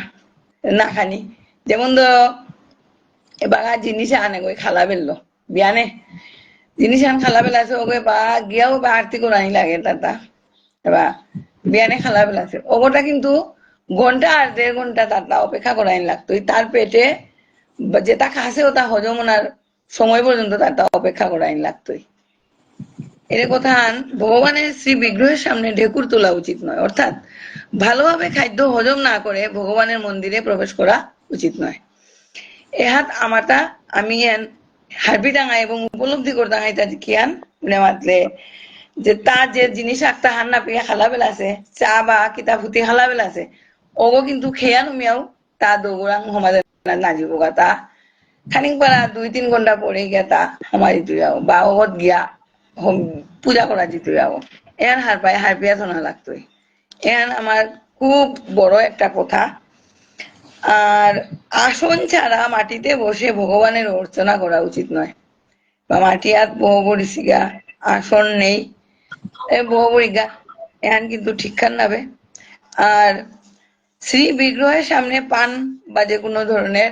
না খানি যেমন বাগা জিনিস আনে গই খালা বেললো বিয়ানে জিনিস আন খালা বেলাছে ওগে বা গিয়াও বা আরতি করানি লাগে তাতা এবার বিয়ানে খালা বেলাছে ওগোটা কিন্তু ঘন্টা আর 1.5 ঘন্টা তাতা অপেক্ষা করাইন লাগতো তার পেটে যেটা খাসে ওটা হজম ওনার সময় পর্যন্ত তাতা অপেক্ষা করাইন লাগতোই। এর কথা ভগবানের শ্রী বিগ্রহের সামনে ঢেকুর তোলা উচিত নয় অর্থাৎ ভালোভাবে খাদ্য হজম না করে ভগবানের মন্দিরে প্রবেশ করা উচিত নয়। এহাত আমারটা আমি হারবি ডাঙা এবং উপলব্ধি করতাম এটা কিয়ান মাতলে যে তার যে জিনিস একটা হান না পেয়ে খালা বেলাছে চা বা কিতাব হুতি খালা বেলাছে ওগো কিন্তু খেয়া নুমিয়াও তা দৌড়াং সমাজে নাজিব গা তা খানিক পারা 2-3 ঘন্টা পরে গিয়া তা সমাধি তুই বা ওগত গিয়া পূজা করা যেত এন হার পিয়া শোনা লাগতোই এন আমার খুব বড় একটা কথা। আর আসন ছাড়া মাটিতে বসে ভগবানের অর্চনা করা উচিত নয়, বা মাটি হাত বহবরিসিগা আসন নেই বহবরিগা এখান কিন্তু ঠিকখান নাবে। আর শ্রী বিগ্রহের সামনে পান বা যে কোনো ধরনের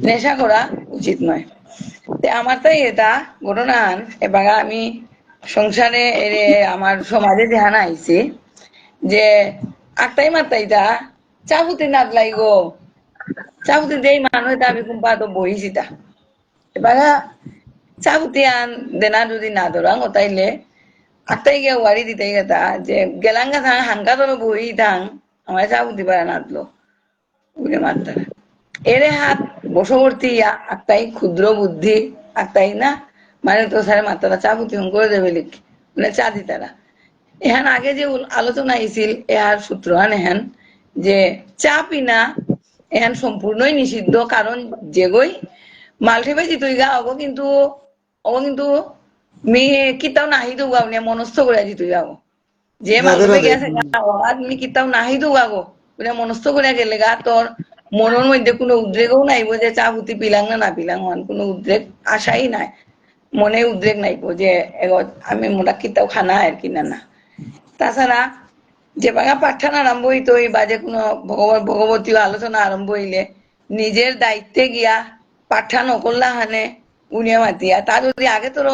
নেশা করা উচিত নয়। আমার তাই এটা ঘটনা এবার আমি সংসারে আমার সমাজে ধ্যান আইছি যে আটটাই মাত্রাইটা চাবুতে নাদলাই গো, চাবুতে দেই মানুষ আমি কুম্পা তো বহিছিটা এবার চাবুতি আন দেনা যদি না ধরাং ওতাইলে আটটাই গিয়ে ওয়ারি দিতেই গেতা যে গেলাঙ্গা থাং হাঙ্কা ধরো বহি থাং আমার চাবুতি পারা নাদলো উড়ে মারতা এরে হাত বশবর্তী ইয়া একটাই ক্ষুদ্র বুদ্ধি একটাই না মানে তো স্যার মাতারা চাবুতি করে দেবে লিখ মানে চা দিতারা এহান আগে যে আলোচনা হয়েছিল এহার সূত্র এহান যে চা পিনা এহান সম্পূর্ণই নিষিদ্ধ, কারণ যেগই মাল্টিভাই জিতই গা অগো কিন্তু কিতাও নাহি তো গাও নিয়ে মনস্থ করে জিতই গাও যে রাধে মাল্টিভাই রাধে। গেছে তুমি কিতাও নাহি তো গাগো মনস্থ করে গেলে গা তোর মনের মধ্যে কোনো উদ্রেগও নাইব যে চা পুতি পিলাং না পিলাং কোনো উদ্রেক আশাই নাই, মনে উদ্রেক নাইব যে আমি মোটা কিতাও খানা আর কিনা না। তাছাড়া যে বাঙা পাঠান আরম্ভ হইতো বা যে কোনো ভগবতী আলোচনা আরম্ভ হইলে নিজের দায়িত্বে গিয়া পাঠা নকল্লা হানে উনিয়া মাতিয়া তা যদি আগে তোর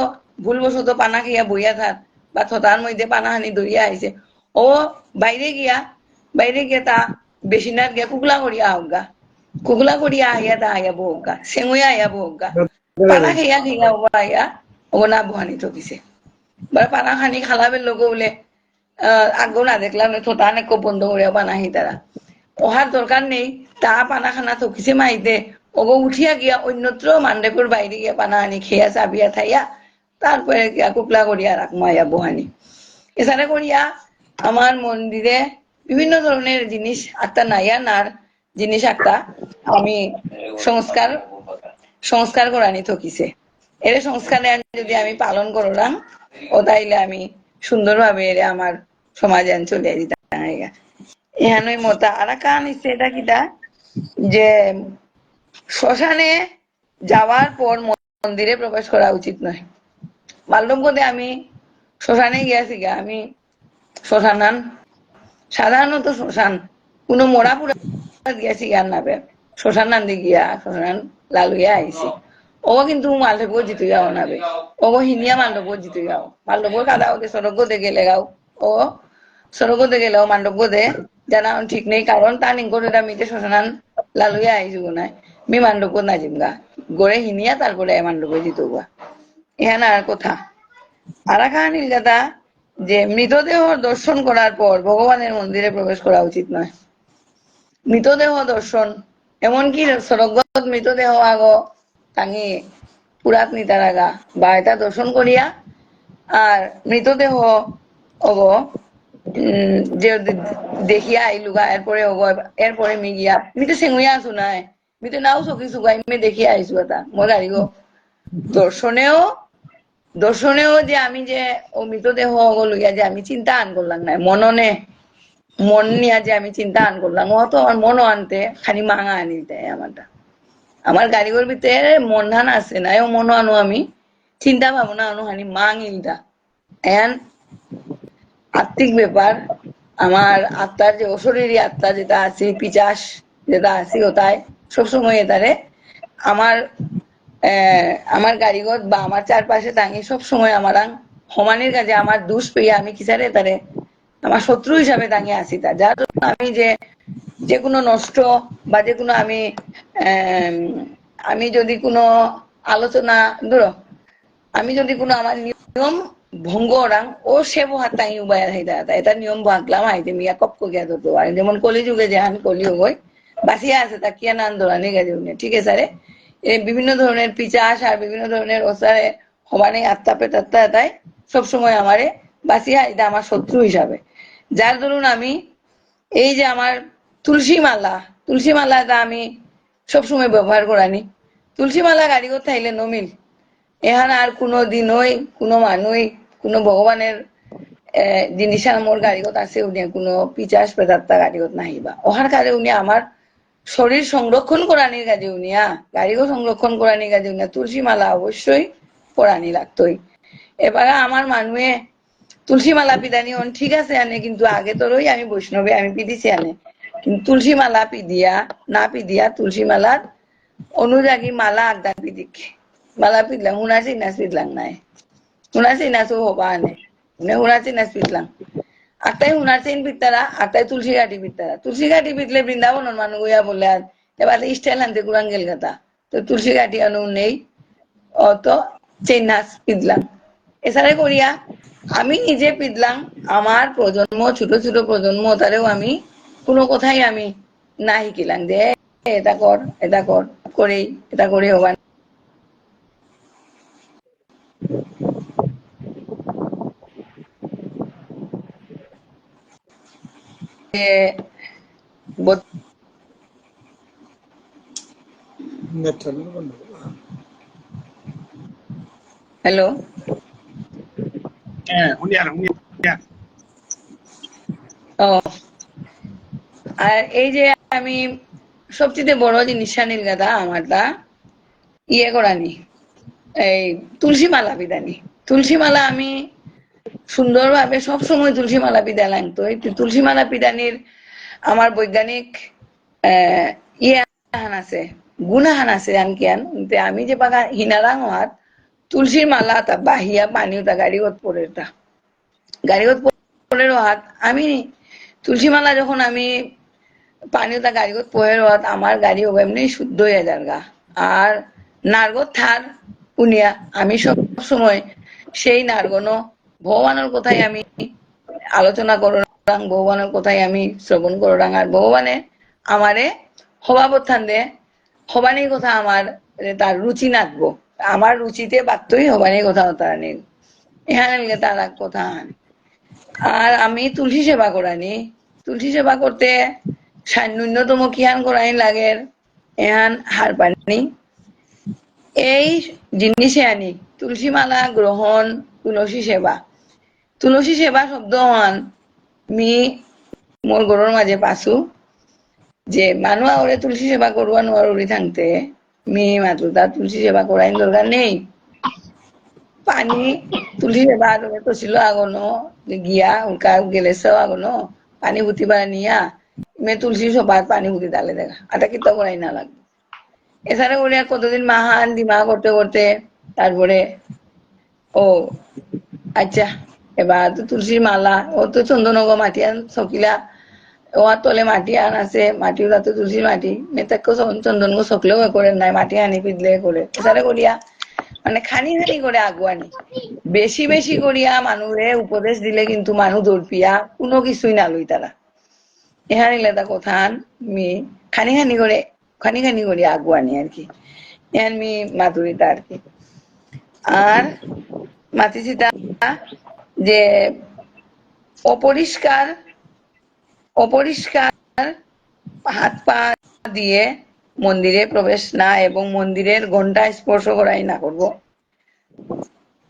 ভুলবশত পানা খাইয়া বইয়া থাক বা থতার মধ্যে পানাহানি ধরিয়া আইছে ও বাইরে গিয়া তা বেশি না গিয়া কুকলা করিয়া আইয়া তা আইয়া বহগা সেঙুয়া আইয়া বহগা পানা খাইয়া আইয়া ও না বহানি থকিছে পানা খানি খালাবের লোক বলে আগেও না দেখলাম থতা অনেক বন্ধ করিয়া পানা খাই তারা ওহার দরকার নেই তা পানা খানা থকিছে মাইতে ওগো উঠিয়া গিয়া অন্যত্র মান্ডেপুর বাইরে গিয়া পানা আনি খেয়া চাবিয়া থাইয়া তারপরে গিয়া কুকলা করিয়া রাখমাইয়া বহানি এছাড়া করিয়া আমার মন্দিরে বিভিন্ন ধরনের জিনিস আত্মা নাইয়া নার জিনিস একটা আমি সংস্কার করানি থকিছে এর সংস্কারে যদি আমি পালন করলাম ও তাইলে আমি সুন্দরভাবে এর আমার সমাজে চলে যেতাম। এখানে মতা আর কান হচ্ছে এটা কিটা যে শ্মশানে যাওয়ার পর মন্দিরে প্রবেশ করা উচিত নয়। বাল্যব্যদে আমি শ্মশানে গিয়াছি গা আমি শ্মশান সাধারণত শ্মশান কোনো মরা পুরা গিয়াছি গান নাবে শ্মশান নান্দি গিয়া শ্মশান লালুইয়া আইছি ও কিন্তু মালদেব জিতু যাও নাবে ও হিনিয়া মান্ডব জিতু যাও মালদেব কাদা ওদের সড়ক দে গেলে গাও ও সড়ক দে গেলেও মান্ডব দে জানা ঠিক নেই, কারণ তা নিঙ্করে মিতে শ্মশান লালুইয়া আইসু নাই মি মান্ডব না জিমগা গড়ে হিনিয়া তারপরে মান্ডব জিতু গা এখানে আর কথা আর কাহানির কথা যে মৃতদেহ দর্শন করার পর ভগবানের মন্দিরে প্রবেশ করা উচিত নয়। মৃতদেহ দর্শন এমনকি স্বর্গত মৃতদেহ আগো তাঙি পুরাত নিতার আগা বা এটা দর্শন করিয়া আর মৃতদেহ অগ যে দেখিয়া আইলুগা এরপরে অগ এরপরে মি গিয়া মি তো সেঙুইয়া আছো নাই মি তো নাও চকিছো গাই আমি দেখিয়া আইসু এটা মই গাড়ি গো দর্শনেও যে আমি যে ও মৃতদেহ লইয়া যে আমি চিন্তা আন করলাম না মন নিয়ে যে আমি চিন্তা আন করলাম ও তো আমার মনও আনতে খালি মাঙা আনি দেয় আমার গাড়িঘর ভিতরে মন ধান আছে না ও মনও আনো আমি চিন্তা ভাবনা আনো খালি মাঙিলটা এন আত্মিক ব্যাপার। আমার আত্মার যে অশরীরী আত্মা যেটা আছে পিচাস যেটা আছে ওটাই সবসময় এটারে আমার গাড়িঘর বা আমার চারপাশে টাঙি সবসময় আমার সমানের কাজে আমার দুষ পেয়ে আমি কিসারে তারে আমার শত্রু হিসাবে দাঁড়িয়ে আসি তা যার জন্য আমি যে কোনো নষ্ট বা যে কোনো আমি যদি কোনো আলোচনা ধরো আমি যদি কোনো আমার নিয়ম ভঙ্গ ওরাং ও সে হাত টাঙি উবাই এটা নিয়ম ভাগলাম আইতে মিয়া কপ গিয়া ধরতে পারে যেমন কলিযুগে যে আমি কলিযুগ হই বাঁচিয়া আছে তা কিয়া নান ধরানি গেছে ঠিক আছে রে বিভিন্ন ধরনের পিচাস আর বিভিন্ন ধরনের ওসারে সমানে আত্মা পেতাত্তা এটাই সবসময় আমারে বাঁচিয়া এটা আমার শত্রু হিসাবে। যার ধরুন আমি এই যে আমার তুলসী মালা এটা আমি সবসময় ব্যবহার করানি তুলসী মালা গাড়ি করতে আইলে নমিল এখানে আর কোনো দিনই কোনো মানুষ কোনো ভগবানের জিনিসান মোর গাড়িগত আছে উনি কোনো পিচাস পেদাত্তা গাড়িগত নাহিবা ওহার কারে উনি আমার শরীর সংরক্ষণ করানির কাজে উনিয়া গাড়িও সংরক্ষণ করানির কাজে উনিয়া তুলসী মালা অবশ্যই পরানি লাগতোই। এবারে আমার মানুষে তুলসী মালা পিদানি অন ঠিক আছে আনে কিন্তু আগে তোরই আমি বৈষ্ণবে আমি পিদিছি আনে কিন্তু তুলসী মালা পিদিয়া না পিদিয়া তুলসী মালার অনুরাগী মালা আগদা পিদিক মালা পিদলাম হুনাসি নাচ পিদলাম নাই হুনাসি নাচ হবা আনে হুনাসি নাচ পিদলাম আটাই হুনার চেন পিতারা আটাই তুলসী তুলসী গাঠি পিতলে বৃন্দাবনের মানুষ গইয়া বলে আর এবার স্টাইল আনতে কুরান গেল কথা তো তুলসী গাঠি আনু নেই অত চেন নাচ পিদলাম এছাড়া করিয়া আমি নিজে পিদলাম আমার প্রজন্ম ছোট ছোট প্রজন্ম তারেও আমি কোনো কথাই আমি না শিখিলাম যে এটা কর করেই এটা করে হবা নেটটা বন্ধ করো। হ্যালো ও আর এই যে আমি সবচেয়ে বড় জিনিস নিল গাদা আমারটা ইয়ে করানি এই তুলসী মালা বিদানি তুলসী মালা আমি সুন্দরভাবে সবসময় তুলসী মালা পিদালাম তো এই তুলসী মালা পিদানির আমার বৈজ্ঞানিক ইয়ে হান আছে গুণাহান আছে আনকিয়ান আমি যে পাকা হিনারাং হাত তুলসীর মালা তা বাহিয়া পানিও তা গাড়িগত গাড়িগত পরের হাত আমি তুলসী মালা যখন আমি পানিও তা গাড়িগত পরের হাত আমার গাড়ি হবে এমনি শুদ্ধ হয়ে যার গা আর নার্গত থার উনিয়া আমি সব সময় সেই নার্গনো ভগবানের কথাই আমি আলোচনা করলাম ভগবানের কথাই আমি শ্রবণ করলাম আর ভগবানে আমারে হবাবত্থান দে হবানির কথা আমার তার রুচি নাকবো আমার রুচিতে বাধ্যই হবানির কথা তারা নেই এখানে তার কথা আর আমি তুলসী সেবা করানি তুলসী সেবা করতে ন্যূনতম কিহান করাই লাগে এহান হার পানি এই জিনিসে আনি তুলসী মালা গ্রহণ তুলসী সেবা শব্দ হন মি মোর গরুর মাঝে পাসু যে মানুষ ওরে তুলসী সেবা করবা নোয়ার উড়ি থাকতে মি মাত্র তার তুলসী সেবা করাই দরকার নেই পানি তুলসী সেবা তো ছিল আগনো গিয়া উল্কা গেলেছ আগনো পানি ভুতিবা নিয়া মে তুলসী সবার পানি ভুতি ডালে দেখা আটা কিতা করাই না লাগবে এছাড়া করে কতদিন মাহান দিমা করতে করতে তারপরে ও আচ্ছা এবার তো তুলসীর মালা ও তো চন্দনগ মাটি আন চকিলা ওয়ার তলে মাটি আন আছে মাটি ওরা তো তুলসীর মাটি মেতাকে চন্দন গো চকলেও করে নাই মাটি আনি পিদলে করে এছাড়া করিয়া মানে খানি করে আগুয়ানি বেশি বেশি করিয়া মানুষে উপদেশ দিলে কিন্তু মানুষ দৌড়পিয়া কোনো কিছুই না লই তারা এখানে লেদা কথা মি খানি করে আগুয়ানি আর কি এখান মি মাধুরিতা আর কি আর মাতিছিতা যে অপরিষ্কার হাত পা দিয়ে মন্দিরে প্রবেশ না এবং মন্দিরের ঘন্টা স্পর্শ করাই না করব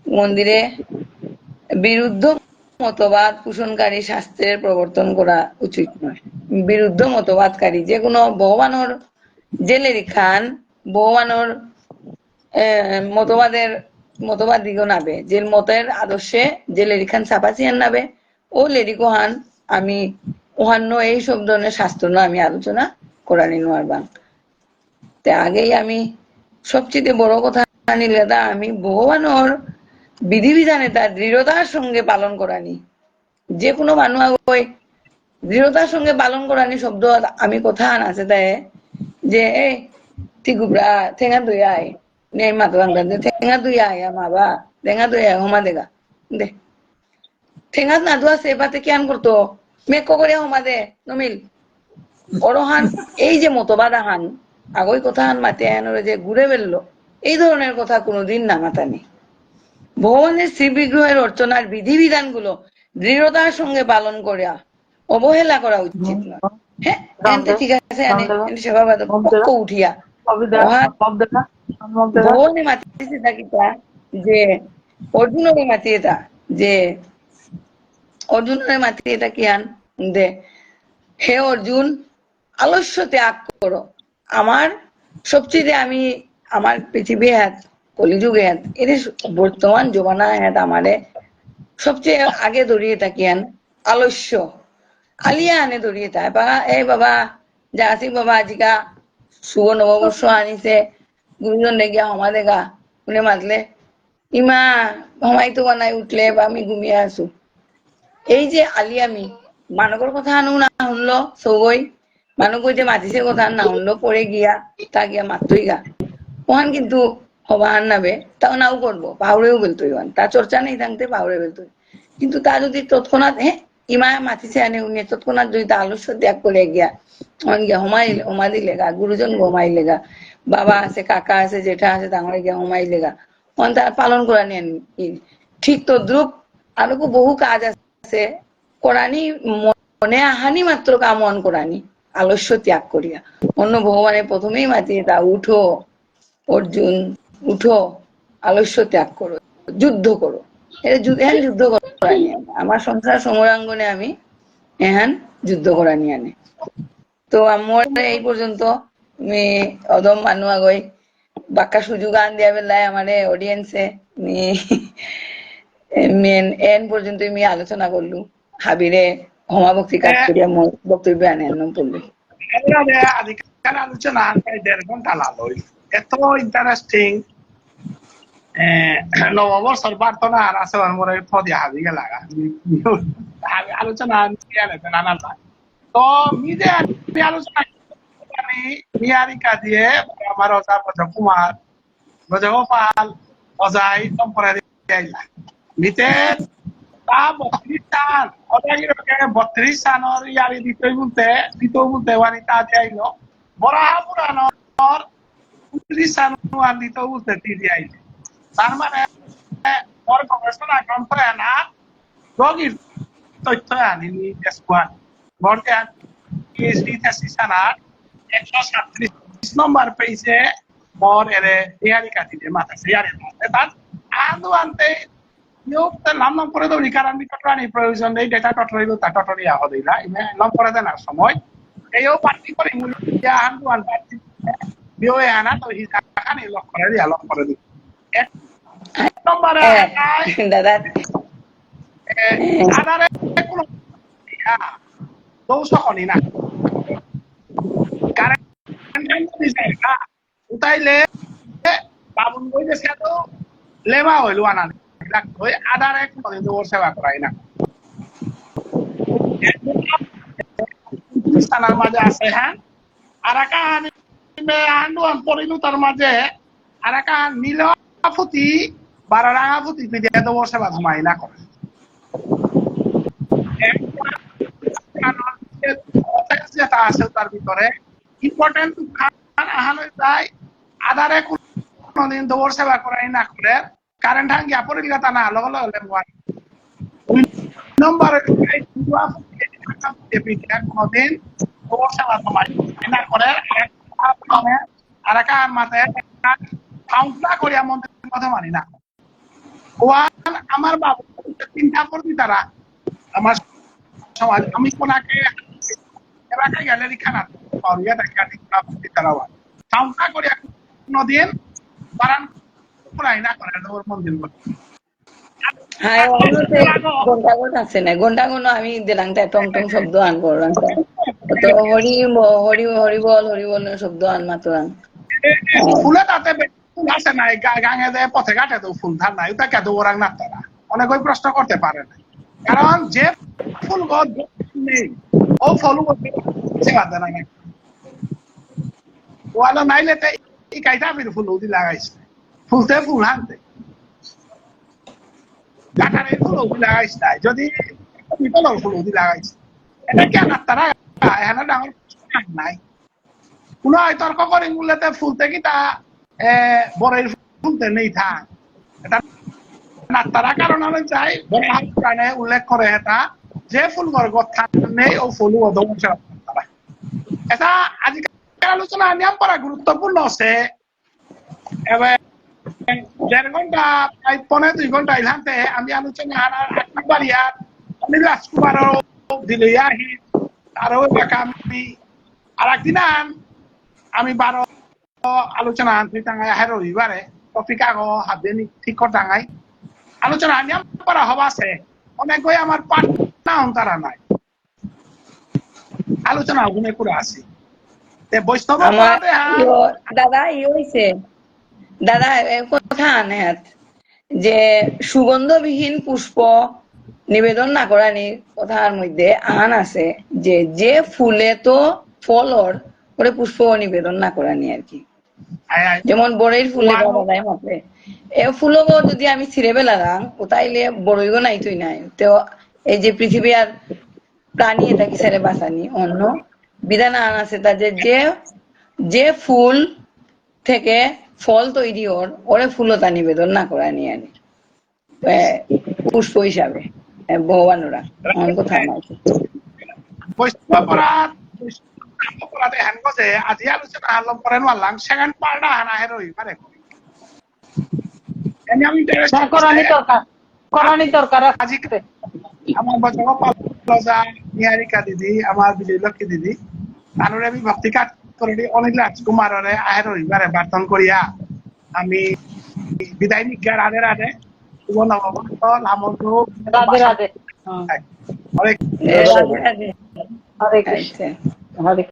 মন্দিরে বিরুদ্ধ মতবাদ পোষণকারী শাস্ত্রের প্রবর্তন করা উচিত নয় বিরুদ্ধ মতবাদকারী যে কোনো ভগবানের জেলেরি খান ভগবানের মতবাদ দিগ নাবে যে মতের আদর্শে যে লেরি খান ছাপাচিয়ান নাবে ও লেরি কোহান আমি ওহান্য এই সব ধরনের শাস্ত্র না আমি আলোচনা করা নিন আরবাং তে আগেই আমি সবচেয়ে বড় কথা নিলে আমি ভগবানের বিধিবিধানে তার দৃঢ়তার সঙ্গে পালন করানি যে কোনো মানুষ ওই দৃঢ়তার সঙ্গে পালন করানি শব্দ আমি কথা আছে তাই যে এই টিকুবরা ঠেঙা দুই আয় নেই মাতো ঠেঙা দুই আয় মাবা ঠেঙা দুই আয় হোমা দেগা দে ঠেঙা না ধোয়া সে পাতে কেন করতো মেক করে হোমা দে নমিল অরহান এই যে মতবাদ হান আগই কথা হান মাতে আনরে যে ঘুরে বেরলো এই ধরনের কথা কোনোদিন না মাতানি ভগবানের শ্রী বিগ্রহের অর্চনার বিধিবিধান গুলো দৃঢ়তার সঙ্গে পালন করা অবহেলা করা উচিত নয় হ্যাঁ ঠিক আছে সেবা পক্ষ উঠিয়া ভগবানে মাতিছে কিতা যে অর্জুনকে মাতিয়ে তা যে অর্জুনের মাতি এটা কি আন দে হে অর্জুন আলস্য ত্যাগ করো আমার সবচেয়ে আমি আমার পৃথিবী হ্যাঁ কলিযুগে হ্যাঁ এর বর্তমান জমানা হ্যাঁ আমারে সবচেয়ে আগে দৌড়িয়ে থাকিয়ান আলস্য আলিয়া আনে দৌড়িয়ে থাকে বা এই বাবা জাসি বাবা আজিকা শুভ নববর্ষ আনিছে গুরুজন গিয়া হমা দেখা উনি মাতলে ইমা হমাই তো বানাই উঠলে বা আমি ঘুমিয়ে আছো এই যে আলিয়ামি মানবর কথা আনু না শুনলো সৌগই মানুষ কই যে মাতিছে কথা না শুনলো পরে গিয়া তা গিয়া মাত্রই গা ওখান কিন্তু হবাহান নাবে তাও নাও করবো পাহুড়েও বলতো ইমান তার চর্চা নেই থাকতে পাহুড়ে বলতো কিন্তু তা যদি তৎক্ষণাৎ হ্যাঁ ইমা মাতিছে আনে উনি তৎক্ষণাৎ যদি তা আলস্য ত্যাগ করে গিয়া অন গিয়া হোমা দিলে গা গুরুজন ঘুমাই লেগা বাবা আছে কাকা আছে জেঠা আছে তাঙ্গরে গিয়া হোমাই লেগা অন তার পালন করা নিয়ে ঠিক তদ্রুপ আরো বহু কাজ আছে করানি মনে আহানি মাত্র কাম অন করানি আলস্য ত্যাগ করিয়া অন্য ভগবানের প্রথমেই মাতিয়ে তা উঠো অর্জুন উঠো আলস্য ত্যাগ করো যুদ্ধ করো এহান যুদ্ধ করা নিয়ে আমার সংসার সমরাঙ্গনে আমি এহান যুদ্ধ করা নিয়ে আনে তো আমার এই পর্যন্ত আমি অদম মানুষ আগই বাক্কা সুযোগ আন দিয়া বেলায় আমার অডিয়েন্সে মেন এন পর্যন্ত আমি আলোচনা করলু হাবিরে হোমাভক্তি কাজ করিয়া মোর বক্তব্য আনে পড়লু আজকাল আলোচনা 1.5 ঘন্টা লাগলো এত ইন্টারেস্টিং নববর্ষর প্রার্থনা আর আছে মনে ফদিয়া হাবি গেলা আলোচনা নানা তো নিজে আমি আলোচনা আমি নিয়ারিকা দিয়ে আমার অজা ব্রজকুমার ব্রজগোপাল অজাই টেম্পোরারি আইলা নিতে তা 32 সাল অজাগিরকে 32 সালের ইয়ারি দিতে বলতে ওয়ানিতা যাইলো বরাহা পুরানোর 29 সাল ওয়ান দিতে বলতে দিয়ে আইলে তার মানে ওর গবেষণা গ্রন্থ না রোগীর তথ্য আনিনি দেশওয়ান বর্তমান পিএইচডি থেসিস আনার 137 নম্বর পেজে মোর এরে ইয়ারি কাটিতে মাথাছে ইয়ারি তার আদু আনতে নিয়োগতে নাম করে দৌড়ি কারণ টটরানি প্রয়োজন নেই ডেটা টটরাইল তা টটরিয়া হদিলা ইমে নাম করে দেন সময় এইও পার্টি করে ইয়া আন্দু আন পার্টি বিওয়ে আনা তো হিসা খানি লক করে দি এক নম্বরে দাদা আদারে কোনো দৌশ কনি না কারণ উতাইলে বাবুন বই দেশে তো লেমা হইলো আনা ওই আদারে কোনোদিন দৌড় সেবা করাই না স্থানের মাঝে আছে হ্যাঁ আর একা আন্দোলন পড়িল তার মাঝে আর একা নীলাফুতি বারারাঙাফুতি পিডিয়া দৌড় সেবা ঘুমাই না করে যেটা আছে তার ভিতরে ইম্পর্টেন্ট খান আহানো যায় আদারে কোনোদিন দৌড় সেবা করাই না করে কারেন্ট হাঙ্গিয়া পড়িল তা না লগে লগে মোবাইল দুই নম্বরে কোনোদিন দৌড় সেবা ঘুমাই না করে আর একা মাথায় কাউন্ট না করিয়া মন্ত্রের কথা মানি না ওয়ান আমার বাবু চিন্তা করবি তারা আমার সমাজ আমি কোনাকে এলাকায় গ্যালারি খানা পাওয়া থাকে তারা কাউন্ট করিয়া কোনোদিন বারান করাই না করে ওর মন্দির হ্যাঁ ঘন্টাগণ আছে না ঘন্টাগণ আমি দিলাম তাই টং টং শব্দ আন করলাম তো হরি হরি বল শব্দ আন মাত্র আন ফুলে তাতে ফুল আছে নাই গাঙে দেয় পথে ঘাটে তো ফুল ধার নাই ওটা কেদ ওরাং না তারা অনেক ওই প্রশ্ন করতে পারে না কারণ যে ফুল গছ নেই ও ফল ওয়ালো নাইলে এই কাইটা ফির ফুল উদি লাগাইছে ফুলতে ফুল হানতে কাটারে ফুল উদি লাগাইছে নাই যদি পিতলের ফুল উদি লাগাইছে এটা কেন তারা এখানে ডাঙর নাই কোনো তর্ক করে মূল্যতে ফুলতে কি তা বরের ফুলতে নেই থাক এটা না তারা কারণ আমি চাই বড় কারণে উল্লেখ করে এটা যে ফুল গথা নেই ও ফুলু তারা এটা আজকাল আলোচনা নিয়ম করা গুরুত্বপূর্ণ আছে এবার 1.5 ঘন্টা প্রায় 1.5-2 ঘন্টা ইহান্তে আমি আলোচনা আনার 8 নম্বর ইয়ার অনিল রাজকুমারও দিলইয়া আহি তারও দেখা আমি আর একদিন আমি 12 আলোচনা আনতে টাঙাই আহে রবিবারে টপিক আগো হাতে ঠিক কর টাঙাই আলোচনা নিয়ম করা হবা আছে অনেক গই আমার পাটনা অন্তরা নাই আলোচনা ওখানে করে আসি তে বৈষ্ণব আমার পড়াতে দাদা হইছে দাদা কথা আনে যে সুগন্ধবিহীন পুষ্প নিবেদন না করানির কথার মধ্যে আন আছে যে যে ফুলে তো ফলর ওরে পুষ্প নিবেদন না করানি আর কি যেমন বড়ইর ফুলে বাবাই মাপে এ ফুলও যদি আমি ছিঁড়ে বেলাম ও তাইলে বড়ইও নাই তুই নাই তো এই যে পৃথিবী আর প্রাণী এটা কি ছেড়ে বাঁচানি অন্য বিধান আন আছে তা যে যে ফুল থেকে ফল তৈরি ওরে ফুলতা নিবেদন না করানি আনি পুষ্প হিসাবে ভগবানুরা অন কথা নাই বৈষ্ণব পড়াতে হেন গজে আজি আলোচনা আলম করেন মারলাম সেকেন্ড পার্টা হানা হে রবিবারে এনে আমি করানি দরকার আজি আমার বজগ পালজা নিহারিকা দিদি আমার বিজয়লক্ষ্মী দিদি তানুরে আমি ভক্তি কাজ করে অনিল রাজকুমাররে আহে রবিবারে বার্তন করিয়া আমি বিদায় নিজ্ঞা রাধে রাধে শুভ নববর্ষ লামন্ত রাধে রাধে অনেক রাধে রাধে হরে কৃষ্ণ হরে